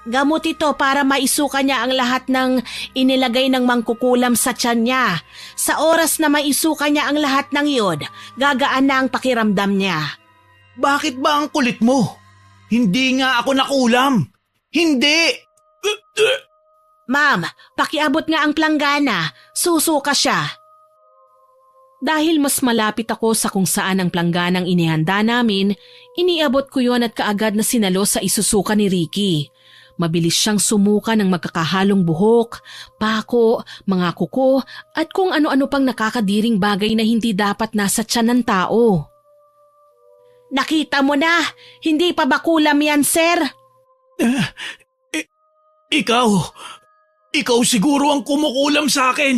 Gamot ito para maisuka niya ang lahat ng inilagay ng mangkukulam sa tiyan niya. Sa oras na maisuka niya ang lahat ng iyon, gagaan na ang pakiramdam niya. Bakit ba ang kulit mo? Hindi nga ako nakulam. Hindi! Ma'am, pakiabot nga ang planggana. Susuka siya. Dahil mas malapit ako sa kung saan ang plangganang inihanda namin, iniabot ko yon at kaagad na sinalo sa isusuka ni Ricky. Mabilis siyang sumuka ng magkakahalong buhok, pako, mga kuko at kung ano-ano pang nakakadiring bagay na hindi dapat nasa tiyan ng tao. Nakita mo na, hindi pa ba kulam yan, sir? Ikaw siguro ang kumukulam sa akin.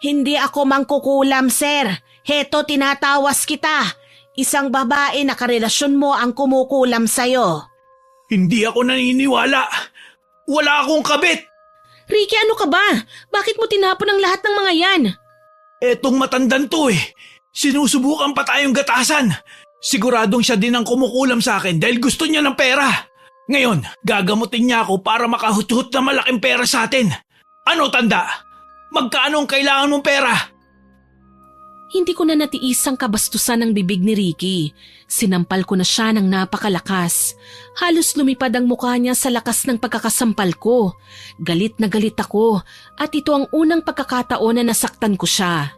Hindi ako mangkukulam, sir. Heto, tinatawas kita. Isang babae na karelasyon mo ang kumukulam sa'yo. Hindi ako naniniwala. Wala akong kabit. Ricky, ano ka ba? Bakit mo tinapon ang lahat ng mga yan? Etong matandan to eh. Sinusubukan pa tayong gatasan. Siguradong siya din ang kumukulam sa akin dahil gusto niya ng pera. Ngayon, gagamutin niya ako para makahuthut na malaking pera sa atin. Ano tanda? Magkano ang kailangan mong pera? Hindi ko na natiis ang kabastusan ng bibig ni Ricky. Sinampal ko na siya ng napakalakas. Halos lumipad ang mukha niya sa lakas ng pagkakasampal ko. Galit na galit ako at ito ang unang pagkakataon na nasaktan ko siya.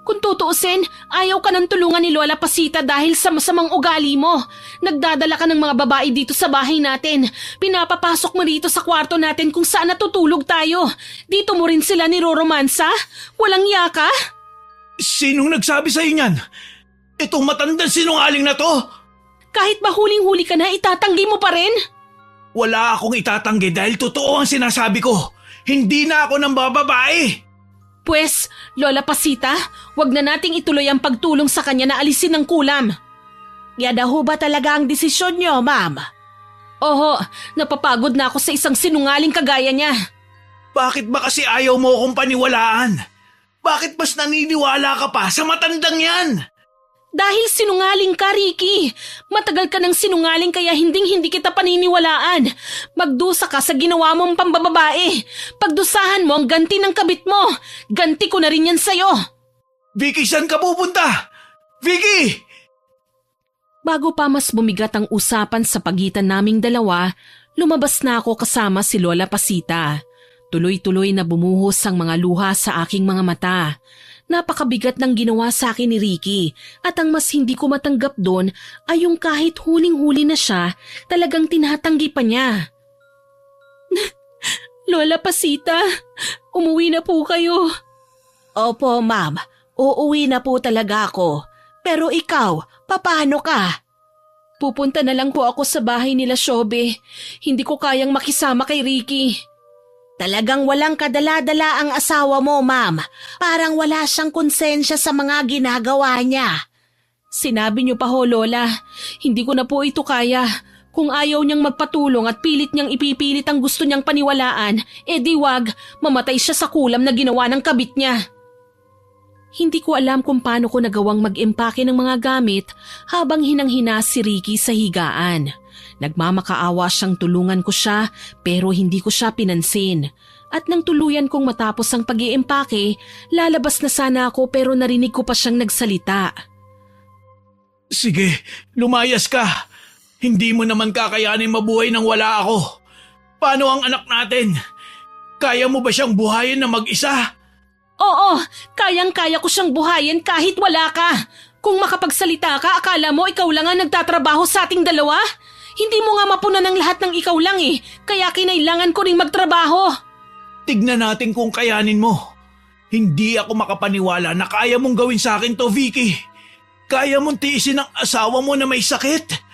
Kung tutuusin, ayaw ka ng tulungan ni Lola Pasita dahil sa masamang ugali mo. Nagdadala ka ng mga babae dito sa bahay natin. Pinapapasok mo rito sa kwarto natin kung saan natutulog tayo. Dito mo rin sila niroromansa? Walang yaka? Sinong nagsabi sa'yo niyan? Itong matandang sinungaling na to? Kahit ba huling-huli ka na, itatanggi mo pa rin? Wala akong itatanggi dahil totoo ang sinasabi ko. Hindi na ako ng bababae. Pwes, Lola Pasita, wag na nating ituloy ang pagtulong sa kanya na alisin ng kulam. Yada ho ba talaga ang desisyon niyo, ma'am? Oho, napapagod na ako sa isang sinungaling kagaya niya. Bakit ba kasi ayaw mo akong paniwalaan? Bakit mas naniniwala ka pa sa matandang yan? Dahil sinungaling ka, Ricky. Matagal ka ng sinungaling kaya hindi kita paniniwalaan. Magdusa ka sa ginawa mong pambababae. Pagdusahan mo ang ganti ng kabit mo. Ganti ko na rin yan sa'yo. Vicky, saan ka pupunta? Vicky! Bago pa mas bumigat ang usapan sa pagitan naming dalawa, lumabas na ako kasama si Lola Pasita. Tuloy-tuloy na bumuhos ang mga luha sa aking mga mata. Napakabigat ng ginawa sa akin ni Ricky at ang mas hindi ko matanggap doon ay yung kahit huling-huli na siya, talagang tinatanggi pa niya. Lola Pasita, umuwi na po kayo. Opo, ma'am. Uuwi na po talaga ako. Pero ikaw, papaano ka? Pupunta na lang po ako sa bahay nila Shobe. Hindi ko kayang makisama kay Ricky. Talagang walang kadala-dala ang asawa mo, ma'am. Parang wala siyang konsensya sa mga ginagawa niya. Sinabi niyo pa ho, Lola. Hindi ko na po ito kaya. Kung ayaw niyang magpatulong at pilit niyang ipipilit ang gusto niyang paniwalaan, di wag, mamatay siya sa kulam na ginawa ng kabit niya. Hindi ko alam kung paano ko nagawang mag-empake ng mga gamit habang hinang-hina si Ricky sa higaan. Nagmamakaawa siyang tulungan ko siya pero hindi ko siya pinansin. At nang tuluyan kong matapos ang pag-iimpake, lalabas na sana ako pero narinig ko pa siyang nagsalita. Sige, lumayas ka. Hindi mo naman kakayanin mabuhay nang wala ako. Paano ang anak natin? Kaya mo ba siyang buhayin na mag-isa? Oo, kayang-kaya ko siyang buhayin kahit wala ka. Kung makapagsalita ka, akala mo ikaw lang ang nagtatrabaho sa ating dalawa? Hindi mo nga mapunan ng lahat ng ikaw lang kaya kinailangan ko ring magtrabaho. Tignan natin kung kayanin mo. Hindi ako makapaniwala na kaya mong gawin sa akin to, Vicky. Kaya mong tiisin ang asawa mo na may sakit.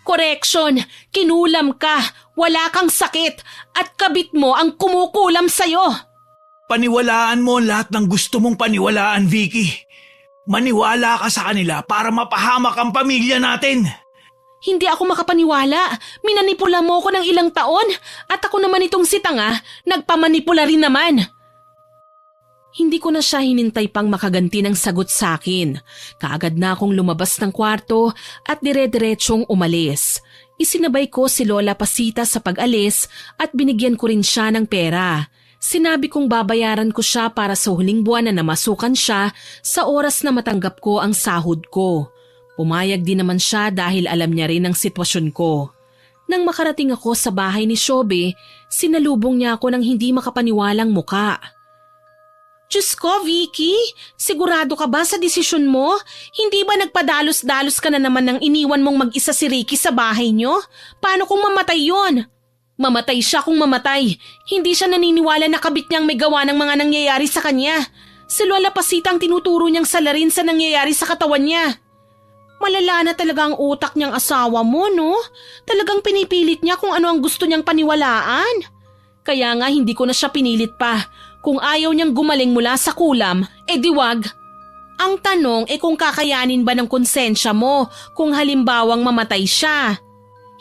Correction, kinulam ka, wala kang sakit at kabit mo ang kumukulam sa'yo. Paniwalaan mo lahat ng gusto mong paniwalaan, Vicky. Maniwala ka sa kanila para mapahamak ang pamilya natin. Hindi ako makapaniwala. Minanipula mo ko ng ilang taon at ako naman itong si Tanga, nagpamanipula rin naman. Hindi ko na siya hinintay pang makaganti ng sagot sa akin. Kaagad na akong lumabas ng kwarto at dire-diretsyong umalis. Isinabay ko si Lola Pasita sa pag-alis at binigyan ko rin siya ng pera. Sinabi kong babayaran ko siya para sa huling buwan na namasukan siya sa oras na matanggap ko ang sahod ko. Pumayag din naman siya dahil alam niya rin ang sitwasyon ko. Nang makarating ako sa bahay ni Shobe, sinalubong niya ako ng hindi makapaniwalang muka. Diyos ko, Vicky, sigurado ka ba sa desisyon mo? Hindi ba nagpadalos-dalos ka na naman nang iniwan mong mag-isa si Ricky sa bahay niyo? Paano kung mamatay yon? Mamatay siya kung mamatay. Hindi siya naniniwala na kabit niyang may gawa ng mga nangyayari sa kanya. Si Lola Pasita ang tinuturo niyang salarin sa nangyayari sa katawan niya. Malala na talaga ang utak niyang asawa mo, no? Talagang pinipilit niya kung ano ang gusto niyang paniwalaan. Kaya nga hindi ko na siya pinilit pa. Kung ayaw niyang gumaling mula sa kulam, diwag. Ang tanong kung kakayanin ba ng konsensya mo kung halimbawang mamatay siya.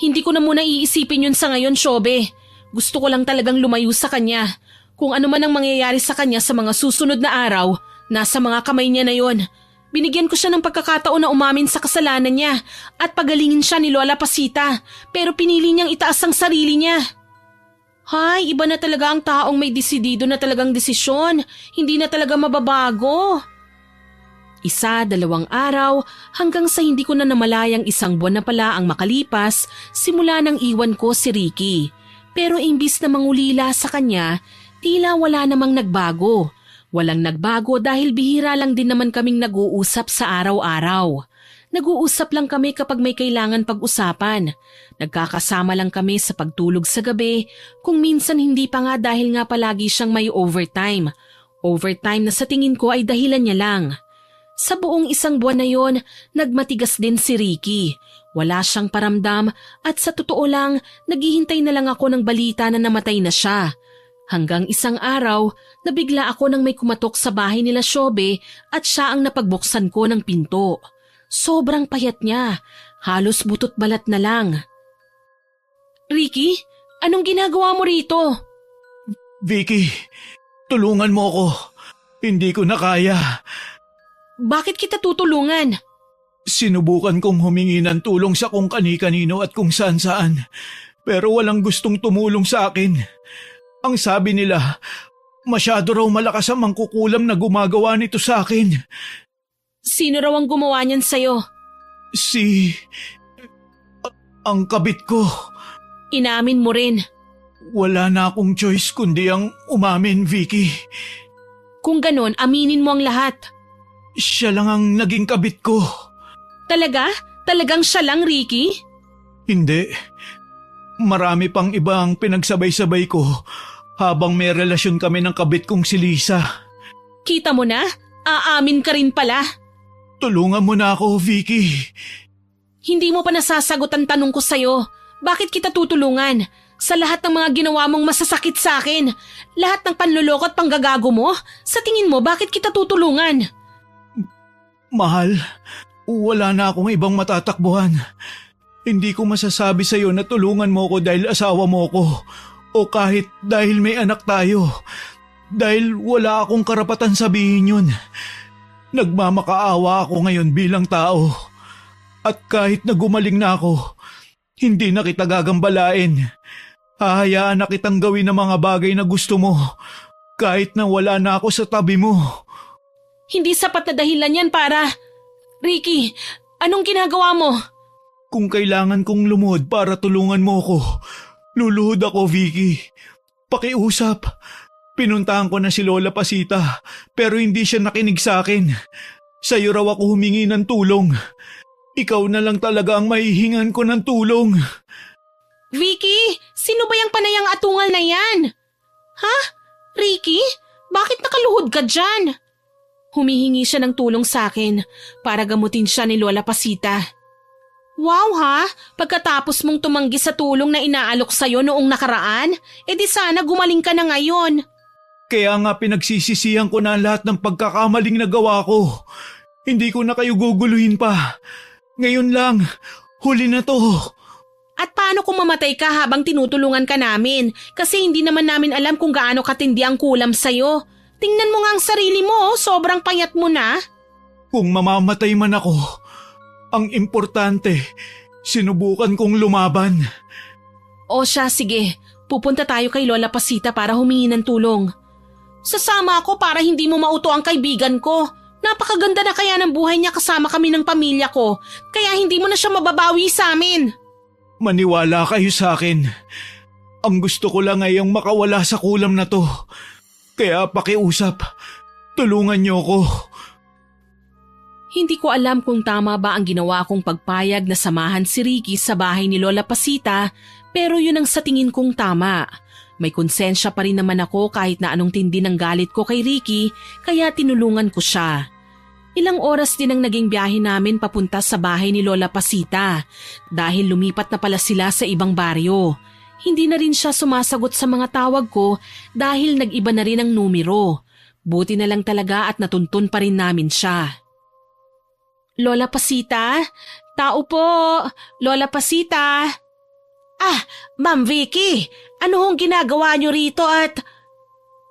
Hindi ko na muna iisipin yun sa ngayon, Shobe. Gusto ko lang talagang lumayo sa kanya. Kung ano man ang mangyayari sa kanya sa mga susunod na araw, nasa mga kamay niya na yon. Binigyan ko siya ng pagkakataon na umamin sa kasalanan niya at pagalingin siya ni Lola Pasita, pero pinili niyang itaas ang sarili niya. Hay, iba na talaga ang taong may desidido na talagang desisyon. Hindi na talaga mababago. 1, 2 araw hanggang sa hindi ko na namalayang 1 buwan na pala ang makalipas simula nang iwan ko si Ricky. Pero imbis na mangulila sa kanya, tila wala namang nagbago. Walang nagbago dahil bihira lang din naman kaming nag-uusap sa araw-araw. Nag-uusap lang kami kapag may kailangan pag-usapan. Nagkakasama lang kami sa pagtulog sa gabi, kung minsan hindi pa nga dahil nga palagi siyang may overtime. Overtime na sa tingin ko ay dahilan niya lang. Sa buong 1 buwan na yon, nagmatigas din si Ricky. Wala siyang paramdam at sa totoo lang, naghihintay na lang ako ng balita na namatay na siya. Hanggang 1 araw, nabigla ako nang may kumatok sa bahay nila Shobe at siya ang napagbuksan ko ng pinto. Sobrang payat niya, halos butot balat na lang. Ricky, anong ginagawa mo rito? Vicky, tulungan mo ako. Hindi ko na kaya. Bakit kita tutulungan? Sinubukan kong humingi ng tulong sa kung kani-kanino at kung saan-saan, pero walang gustong tumulong sa akin. Ang sabi nila, masyado raw malakas ang mangkukulam na gumagawa nito sa akin. Sino raw ang gumawa niyan sa'yo? Ang kabit ko. Inamin mo rin. Wala na akong choice kundi ang umamin, Vicky. Kung ganon, aminin mo ang lahat. Siya lang ang naging kabit ko. Talaga? Talagang siya lang, Ricky? Hindi. Marami pang iba ang pinagsabay-sabay ko habang may relasyon kami ng kabit kong si Lisa. Kita mo na? Aamin ka rin pala. Tulungan mo na ako, Vicky. Hindi mo pa nasasagot ang tanong ko sa'yo. Bakit kita tutulungan? Sa lahat ng mga ginawa mong masasakit sa akin, lahat ng panluloko at panggagago mo, sa tingin mo bakit kita tutulungan? Mahal, wala na akong ibang matatakbuhan. Hindi ko masasabi sa iyo na tulungan mo ko dahil asawa mo ko o kahit dahil may anak tayo. Dahil wala akong karapatan sabihin yun. Nagmamakaawa ako ngayon bilang tao. At kahit na gumaling na ako, hindi na kita gagambalain. Hahayaan na kitang gawin ang mga bagay na gusto mo kahit na wala na ako sa tabi mo. Hindi sapat na dahilan yan para… Ricky, anong ginagawa mo? Kung kailangan kong lumuhod para tulungan mo ako, luluhod ako, Vicky. Pakiusap. Pinuntahan ko na si Lola Pasita pero hindi siya nakinig sa akin. Sa'yo raw ako humingi ng tulong. Ikaw na lang talaga ang mahihingan ko ng tulong. Vicky, sino ba yung panayang atungal na yan? Ha? Ricky, bakit nakaluhod ka dyan? Humihingi siya ng tulong sa akin para gamutin siya ni Lola Pasita. Wow ha, pagkatapos mong tumanggi sa tulong na inaalok sa'yo noong nakaraan, edi sana gumaling ka na ngayon. Kaya nga pinagsisisihan ko na ang lahat ng pagkakamaling nagawa ko. Hindi ko na kayo guguluhin pa. Ngayon lang, huli na to. At paano kung mamatay ka habang tinutulungan ka namin? Kasi hindi naman namin alam kung gaano katindi ang kulam sa'yo. Tingnan mo nga ang sarili mo, sobrang payat mo na. Kung mamamatay man ako, ang importante, sinubukan kong lumaban. O siya, sige. Pupunta tayo kay Lola Pasita para humingi ng tulong. Sasama ako para hindi mo mauto ang kaibigan ko. Napakaganda na kaya ng buhay niya kasama kami ng pamilya ko. Kaya hindi mo na siya mababawi sa amin. Maniwala kayo sa akin. Ang gusto ko lang ay ang makawala sa kulam na to. Kaya pakiusap, tulungan niyo ko. Hindi ko alam kung tama ba ang ginawa kong pagpayag na samahan si Ricky sa bahay ni Lola Pasita, pero yun ang sa tingin kong tama. May konsensya pa rin naman ako kahit na anong tindi ng galit ko kay Ricky, kaya tinulungan ko siya. Ilang oras din ang naging biyahe namin papunta sa bahay ni Lola Pasita dahil lumipat na pala sila sa ibang baryo. Hindi na rin siya sumasagot sa mga tawag ko dahil nag-iba na rin ang numero. Buti na lang talaga at natuntun pa rin namin siya. Lola Pasita? Tao po! Lola Pasita! Ah, Ma'am Vicky, ano hong ginagawa niyo rito at…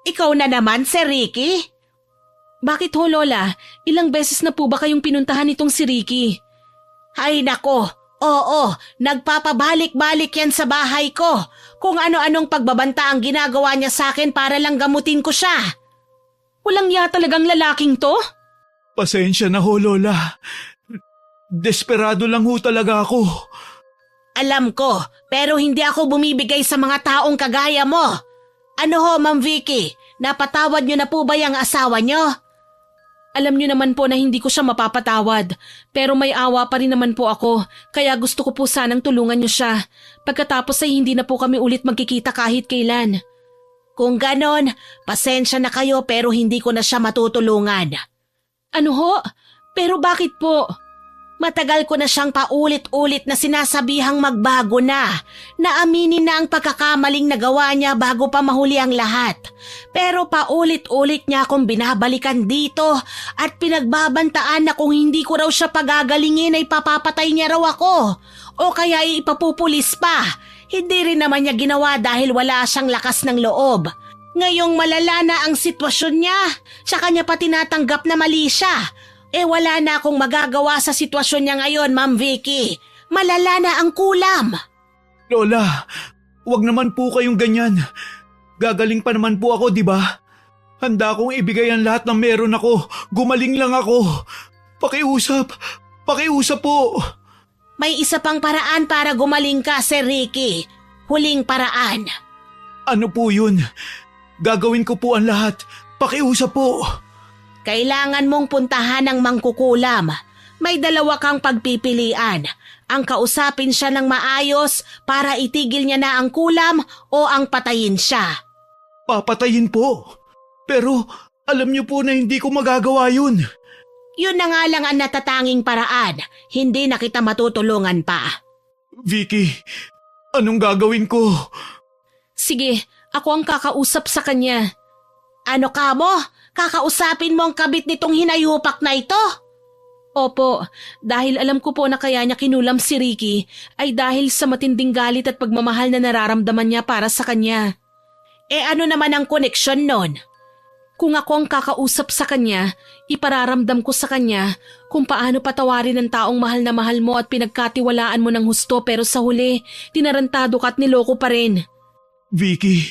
Ikaw na naman, Sir Ricky? Bakit ho, Lola? Ilang beses na po ba kayong pinuntahan nitong si Ricky? Ay nako, oo, nagpapabalik-balik yan sa bahay ko. Kung ano-anong pagbabanta ang ginagawa niya sa akin para lang gamutin ko siya. Walang ya talagang lalaking to? Pasensya na ho, Lola. Desperado lang ho talaga ako. Alam ko, pero hindi ako bumibigay sa mga taong kagaya mo. Ano ho, Ma'am Vicky? Napatawad niyo na po ba yung asawa niyo? Alam niyo naman po na hindi ko siya mapapatawad, pero may awa pa rin naman po ako, kaya gusto ko po sanang tulungan niyo siya. Pagkatapos ay hindi na po kami ulit magkikita kahit kailan. Kung ganon, pasensya na kayo pero hindi ko na siya matutulungan. Ano ho? Pero bakit po? Matagal ko na siyang paulit-ulit na sinasabihang magbago na aminin na ang pagkakamaling nagawa niya bago pa mahuli ang lahat. Pero paulit-ulit niya akong binabalikan dito at pinagbabantaan na kung hindi ko raw siya pagagalingin ay papapatay niya raw ako o kaya ipapupulis pa. Hindi rin naman niya ginawa dahil wala siyang lakas ng loob. Ngayong malala na ang sitwasyon niya, tsaka niya pa tinatanggap na mali siya. Wala na akong magagawa sa sitwasyon niya ngayon, Ma'am Vicky. Malala na ang kulam. Lola, wag naman po kayong ganyan. Gagaling pa naman po ako, di ba? Handa akong ibigay ang lahat ng meron ako. Gumaling lang ako. Pakiusap po. May isa pang paraan para gumaling ka, Sir Ricky. Huling paraan. Ano po yun? Gagawin ko po ang lahat. Pakiusap po. Kailangan mong puntahan ng mangkukulam. May dalawa kang pagpipilian. Ang kausapin siya ng maayos para itigil niya na ang kulam o ang patayin siya. Papatayin po. Pero alam niyo po na hindi ko magagawa yun. Yun na nga lang ang natatanging paraan. Hindi na kita matutulungan pa. Vicky, anong gagawin ko? Sige, ako ang kakausap sa kanya. Ano ka mo? Kakausapin mo ang kabit nitong hinayupak na ito? Opo, dahil alam ko po na kaya niya kinulam si Ricky ay dahil sa matinding galit at pagmamahal na nararamdaman niya para sa kanya. Ano naman ang koneksyon nun? Kung ako ang kakausap sa kanya, ipararamdam ko sa kanya kung paano patawarin ang taong mahal na mahal mo at pinagkatiwalaan mo ng husto pero sa huli, tinarantado ka at niloko pa rin. Vicky,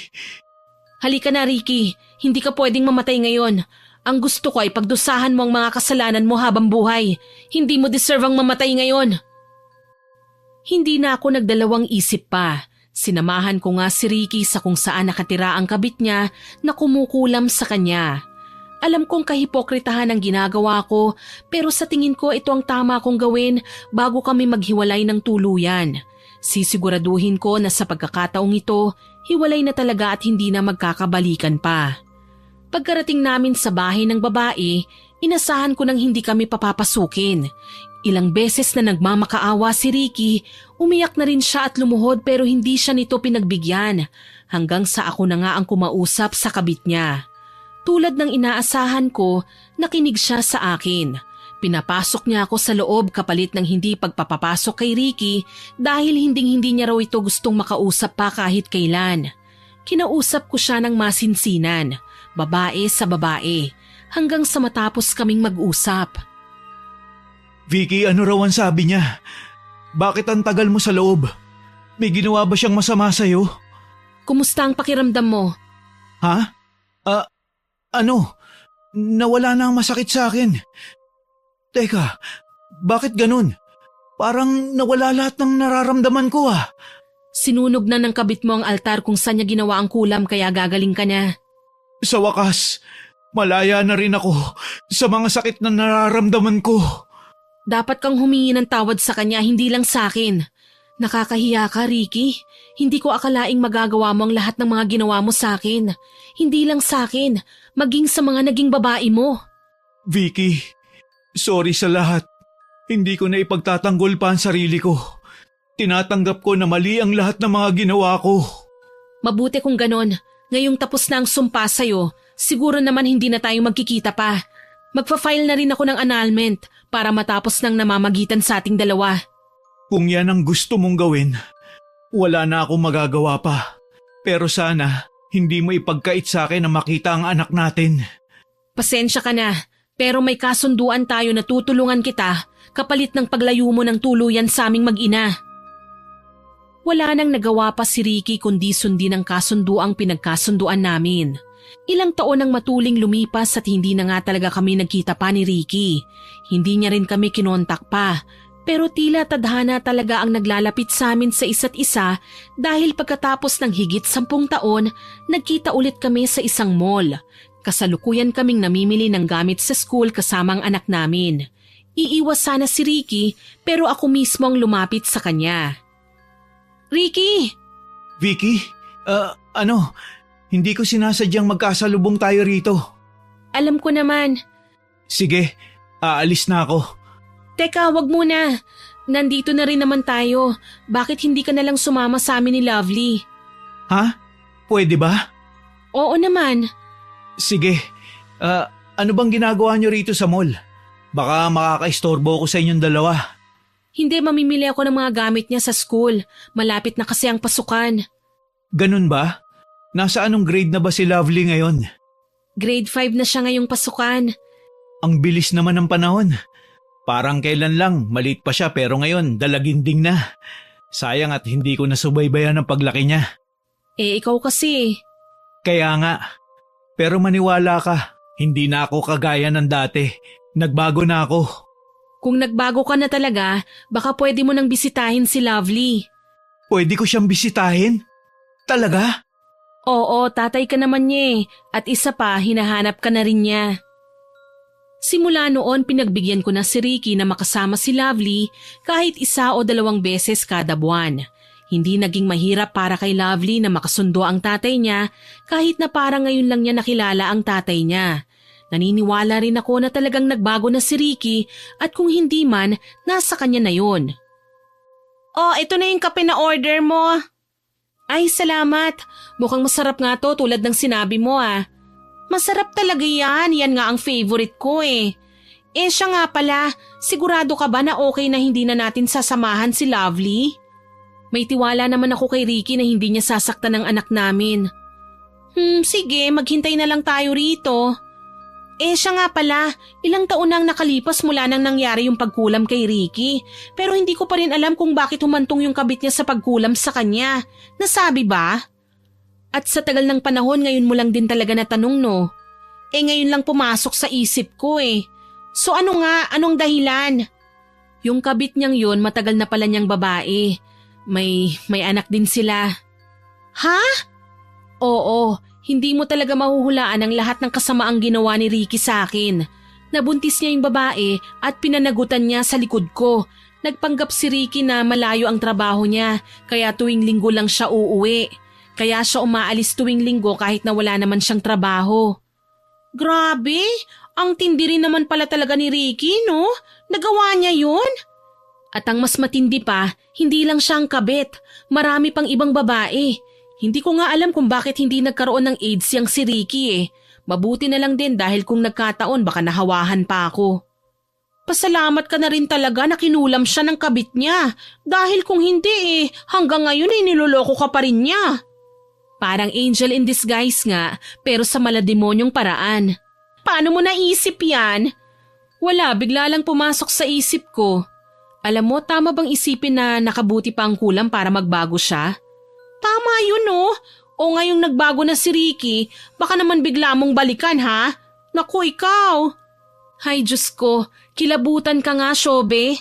Halika na, Ricky. Hindi ka pwedeng mamatay ngayon. Ang gusto ko ay pagdusahan mo ang mga kasalanan mo habang buhay. Hindi mo deserve ang mamatay ngayon. Hindi na ako nagdalawang isip pa. Sinamahan ko nga si Ricky sa kung saan nakatira ang kabit niya na kumukulam sa kanya. Alam kong kahipokritahan ang ginagawa ko, pero sa tingin ko ito ang tama kong gawin bago kami maghiwalay ng tuluyan. Sisiguraduhin ko na sa pagkakataong ito, hiwalay na talaga at hindi na magkakabalikan pa. Pagkarating namin sa bahay ng babae, inasahan ko nang hindi kami papapasukin. Ilang beses na nagmamakaawa si Ricky, umiyak na rin siya at lumuhod pero hindi siya nito pinagbigyan, hanggang sa ako na nga ang kumausap sa kabit niya. Tulad ng inaasahan ko, nakinig siya sa akin. Pinapasok niya ako sa loob kapalit ng hindi pagpapapasok kay Ricky dahil hinding-hindi niya raw ito gustong makausap pa kahit kailan. Kinausap ko siya ng masinsinan, babae sa babae, hanggang sa matapos kaming mag-usap. Vicky, ano raw ang sabi niya? Bakit ang tagal mo sa loob? May ginawa ba siyang masama sa'yo? Kumusta ang pakiramdam mo? Ha? Nawala na ang masakit sa akin. Teka, bakit ganun? Parang nawala lahat ng nararamdaman ko ah. Sinunog na ng kabit mo ang altar kung saan niya ginawa ang kulam kaya gagaling ka na. Sa wakas, malaya na rin ako sa mga sakit na nararamdaman ko. Dapat kang humingi ng tawad sa kanya, hindi lang sa akin. Nakakahiya ka, Ricky. Hindi ko akalaing magagawa mo ang lahat ng mga ginawa mo sa akin. Hindi lang sa akin, maging sa mga naging babae mo. Vicky, sorry sa lahat. Hindi ko na ipagtatanggol pa ang sarili ko. Tinatanggap ko na mali ang lahat ng mga ginawa ko. Mabuti kung ganon. Ngayong tapos na ang sumpa sa'yo, siguro naman hindi na tayo magkikita pa. Magpa-file na rin ako ng annulment para matapos ng namamagitan sa ating dalawa. Kung yan ang gusto mong gawin, wala na akong magagawa pa. Pero sana, hindi mo ipagkait sa akin na makita ang anak natin. Pasensya ka na, pero may kasunduan tayo na tutulungan kita kapalit ng paglayo mo ng tuluyan sa aming mag-ina. Wala nang nagawa pa si Ricky kundi sundin ang kasunduang pinagkasunduan namin. Ilang taon ang matuling lumipas at hindi na nga talaga kami nagkita pa ni Ricky. Hindi niya rin kami kinontak pa. Pero tila tadhana talaga ang naglalapit sa amin sa isa't isa dahil pagkatapos ng higit 10 taon, nagkita ulit kami sa isang mall. Kasalukuyan kaming namimili ng gamit sa school kasama ang anak namin. Iiwas sana si Ricky pero ako mismo ang lumapit sa kanya. Ricky! Vicky, hindi ko sinasadyang magkasalubong tayo rito. Alam ko naman. Sige, aalis na ako. Teka, wag muna. Nandito na rin naman tayo. Bakit hindi ka nalang sumama sa amin ni Lovely? Ha? Pwede ba? Oo naman. Sige, ano bang ginagawa niyo rito sa mall? Baka makakaistorbo ko sa inyong dalawa. Hindi, mamimili ako ng mga gamit niya sa school. Malapit na kasi ang pasukan. Ganun ba? Nasa anong grade na ba si Lovely ngayon? Grade 5 na siya ngayong pasukan. Ang bilis naman ng panahon. Parang kailan lang, maliit pa siya pero ngayon dalaginding na. Sayang at hindi ko nasubaybayan ang paglaki niya. Ikaw kasi. Kaya nga. Pero maniwala ka, hindi na ako kagaya ng dati. Nagbago na ako. Kung nagbago ka na talaga, baka pwede mo nang bisitahin si Lovely. Pwede ko siyang bisitahin? Talaga? Oo, tatay ka naman niya at isa pa, hinahanap ka na rin niya. Simula noon, pinagbigyan ko na si Ricky na makasama si Lovely kahit 1 o 2 beses kada buwan. Hindi naging mahirap para kay Lovely na makasundo ang tatay niya kahit na parang ngayon lang niya nakilala ang tatay niya. Naniniwala rin ako na talagang nagbago na si Ricky at kung hindi man, nasa kanya na yon. Oh, ito na yung kape na order mo. Ay, salamat. Mukhang masarap nga to tulad ng sinabi mo ah. Masarap talaga yan. Yan nga ang favorite ko eh. Siya nga pala, sigurado ka ba na okay na hindi na natin sasamahan si Lovely? May tiwala naman ako kay Ricky na hindi niya sasaktan ng anak namin. Sige, maghintay na lang tayo rito. Siya nga pala, ilang taon nang nakalipas mula nang nangyari yung pagkulam kay Ricky. Pero hindi ko pa rin alam kung bakit humantong yung kabit niya sa pagkulam sa kanya. Nasabi ba? At sa tagal ng panahon, ngayon mo lang din talaga natanong, no? Ngayon lang pumasok sa isip ko eh. So ano nga, anong dahilan? Yung kabit niyang yun, matagal na pala niyang babae. May anak din sila. Ha? Oo, hindi mo talaga mahuhulaan ang lahat ng kasamaang ginawa ni Ricky sa akin. Nabuntis niya yung babae at pinanagutan niya sa likod ko. Nagpanggap si Ricky na malayo ang trabaho niya, kaya tuwing linggo lang siya uuwi. Kaya siya umaalis tuwing linggo kahit na wala naman siyang trabaho. Grabe, ang tindi rin naman pala talaga ni Ricky, no? Nagawa niya yun? At ang mas matindi pa, hindi lang siya ang kabit. Marami pang ibang babae. Hindi ko nga alam kung bakit hindi nagkaroon ng AIDS yang si Ricky eh. Mabuti na lang din dahil kung nagkataon baka nahawahan pa ako. Pasalamat ka na rin talaga na kinulam siya ng kabit niya. Dahil kung hindi hanggang ngayon niloloko ka pa rin niya. Parang angel in disguise nga, pero sa malademonyong paraan. Paano mo naisip yan? Wala, bigla lang pumasok sa isip ko. Alam mo, tama bang isipin na nakabuti pa ang kulam para magbago siya? Tama yun, no? O ngayong nagbago na si Ricky, baka naman bigla mong balikan, ha? Naku, ikaw. Hay Diyos ko, kilabutan ka nga, Shobe.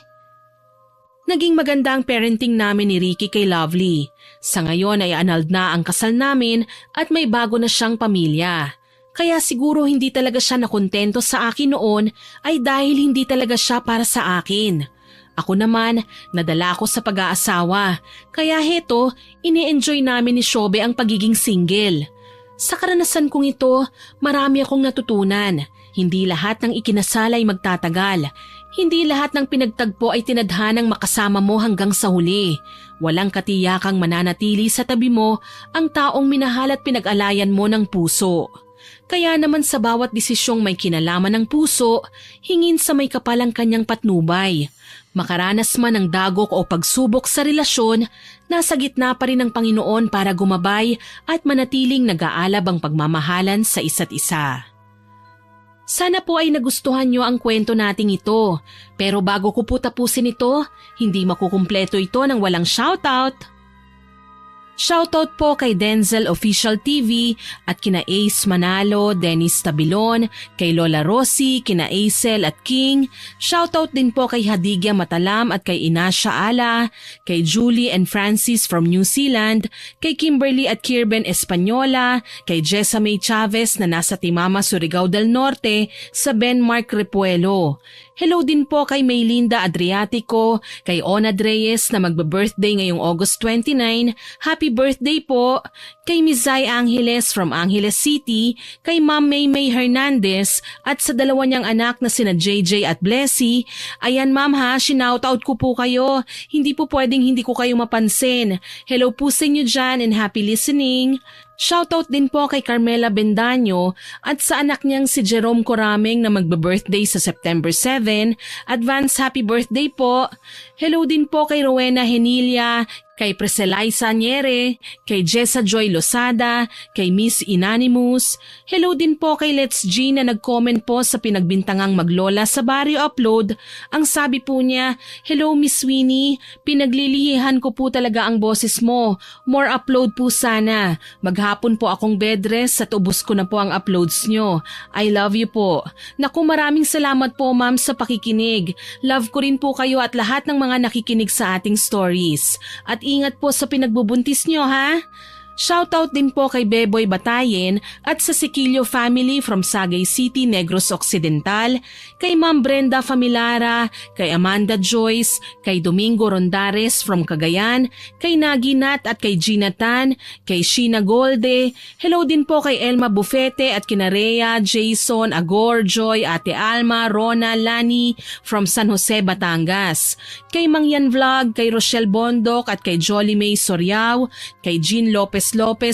Naging maganda ang parenting namin ni Ricky kay Lovely. Sa ngayon ay annulled na ang kasal namin at may bago na siyang pamilya. Kaya siguro hindi talaga siya nakontento sa akin noon ay dahil hindi talaga siya para sa akin. Ako naman, nadala ako sa pag-aasawa. Kaya heto, ini-enjoy namin ni Shobe ang pagiging single. Sa karanasan kong ito, marami akong natutunan. Hindi lahat ng ikinasal ay magtatagal. Hindi lahat ng pinagtagpo ay tinadhanang makasama mo hanggang sa huli. Walang katiyakang mananatili sa tabi mo ang taong minahal at pinag-alayan mo ng puso. Kaya naman sa bawat desisyong may kinalaman ng puso, hingin sa may kapal ang kanyang patnubay. Makaranas man ng dagok o pagsubok sa relasyon, nasa gitna pa rin ng Panginoon para gumabay at manatiling nag-aalab ang pagmamahalan sa isa't isa. Sana po ay nagustuhan nyo ang kwento nating ito. Pero bago ko po tapusin ito, hindi makukumpleto ito ng walang shoutout. Shoutout po kay Denzel Official TV at kina Ace Manalo, Dennis Tabilon, kay Lola Rosie, kina Acel at King. Shoutout din po kay Hadigya Matalam at kay Inasha Ala, kay Julie and Francis from New Zealand, kay Kimberly at Kirben Espanyola, kay Jessa May Chavez na nasa Timama, Surigao del Norte, sa Ben Mark Repuelo. Hello din po kay Maylinda Adriatico, kay Onad Reyes na magbe-birthday ngayong August 29. Happy birthday po! Kay Mizay Angeles from Angeles City, kay Ma'am Maymay Hernandez at sa dalawa niyang anak na sina JJ at Blessy. Ayan ma'am ha, sinoutout ko po kayo. Hindi po pwedeng hindi ko kayo mapansin. Hello po sa inyo dyan and happy listening. Shoutout din po kay Carmela Bendaño at sa anak niyang si Jerome Corameng na magbe-birthday sa September 7. Advance happy birthday po. Hello din po kay Rowena Henilia, kay Preselay Sanyere, kay Jessa Joy Losada, kay Miss Inanimous. Hello din po kay Let's G na nag-comment po sa pinagbintangang Maglola sa Barrio Upload. Ang sabi po niya, hello Miss Winnie, pinaglilihihan ko po talaga ang boses mo. More upload po sana. Maghapon po akong bedrest at ubos ko na po ang uploads nyo. I love you po. Naku, maraming salamat po ma'am sa pakikinig. Love ko rin po kayo at lahat ng mga nakikinig sa ating stories. At ingat po sa pinagbubuntis nyo ha. Shoutout din po kay Beboy Batayen at sa Siquillo family from Sagay City, Negros Occidental, kay Ma'am Brenda Familara, kay Amanda Joyce, kay Domingo Rondares from Cagayan, kay Nagi Nat at kay Gina Tan, kay Sheena Golde. Hello din po kay Elma Bufete at kina Rhea, Jason, Agor, Joy, Ate Alma, Rona, Lani from San Jose, Batangas. Kay Mangyan Vlog, kay Rochelle Bondok at kay Jolly May Soriao, kay Jean Lopez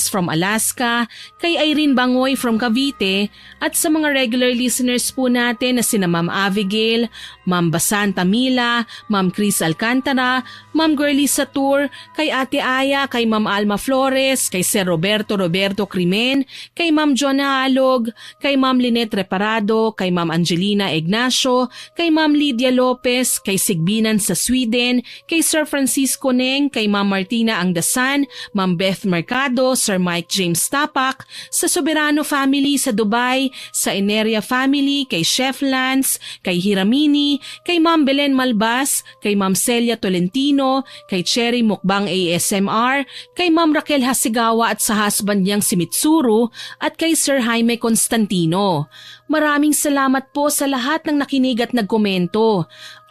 from Alaska, kay Irene Bangoy from Cavite, at sa mga regular listeners po natin na sina Ma'am Abigail, Ma'am Basanta Mila, Ma'am Chris Alcantara, Ma'am Girlie Satur, kay Ate Aya, kay Ma'am Alma Flores, kay Sir Roberto Crimen, kay Ma'am Jonah Alog, kay Ma'am Lynette Reparado, kay Ma'am Angelina Ignacio, kay Ma'am Lydia Lopez, kay Sigbinan sa Sweden, kay Sir Francisco Neng, kay Ma'am Martina Angdasan, Ma'am Beth Mercado, Mercado, Sir Mike James Tapak, sa Soberano family sa Dubai, sa Eneria family, kay Chef Lance, kay Hiramini, kay Ma'am Belen Malbas, kay Ma'am Celia Tolentino, kay Cherry Mukbang ASMR, kay Ma'am Raquel Hasigawa at sa husband niyang si Mitsuru, at kay Sir Jaime Constantino. Maraming salamat po sa lahat ng nakinig at nagkomento.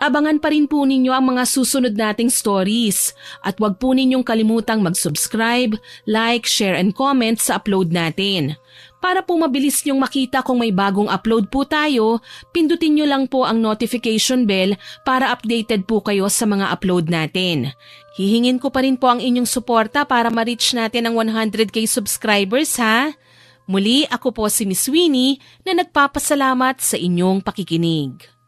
Abangan pa rin po ninyo ang mga susunod nating stories. At huwag po ninyong kalimutang mag-subscribe, like, share and comment sa upload natin. Para po mabilis nyong makita kung may bagong upload po tayo, pindutin nyo lang po ang notification bell para updated po kayo sa mga upload natin. Hihingin ko pa rin po ang inyong suporta para ma-reach natin ang 100k subscribers ha. Muli ako po si Miss Winnie na nagpapasalamat sa inyong pakikinig.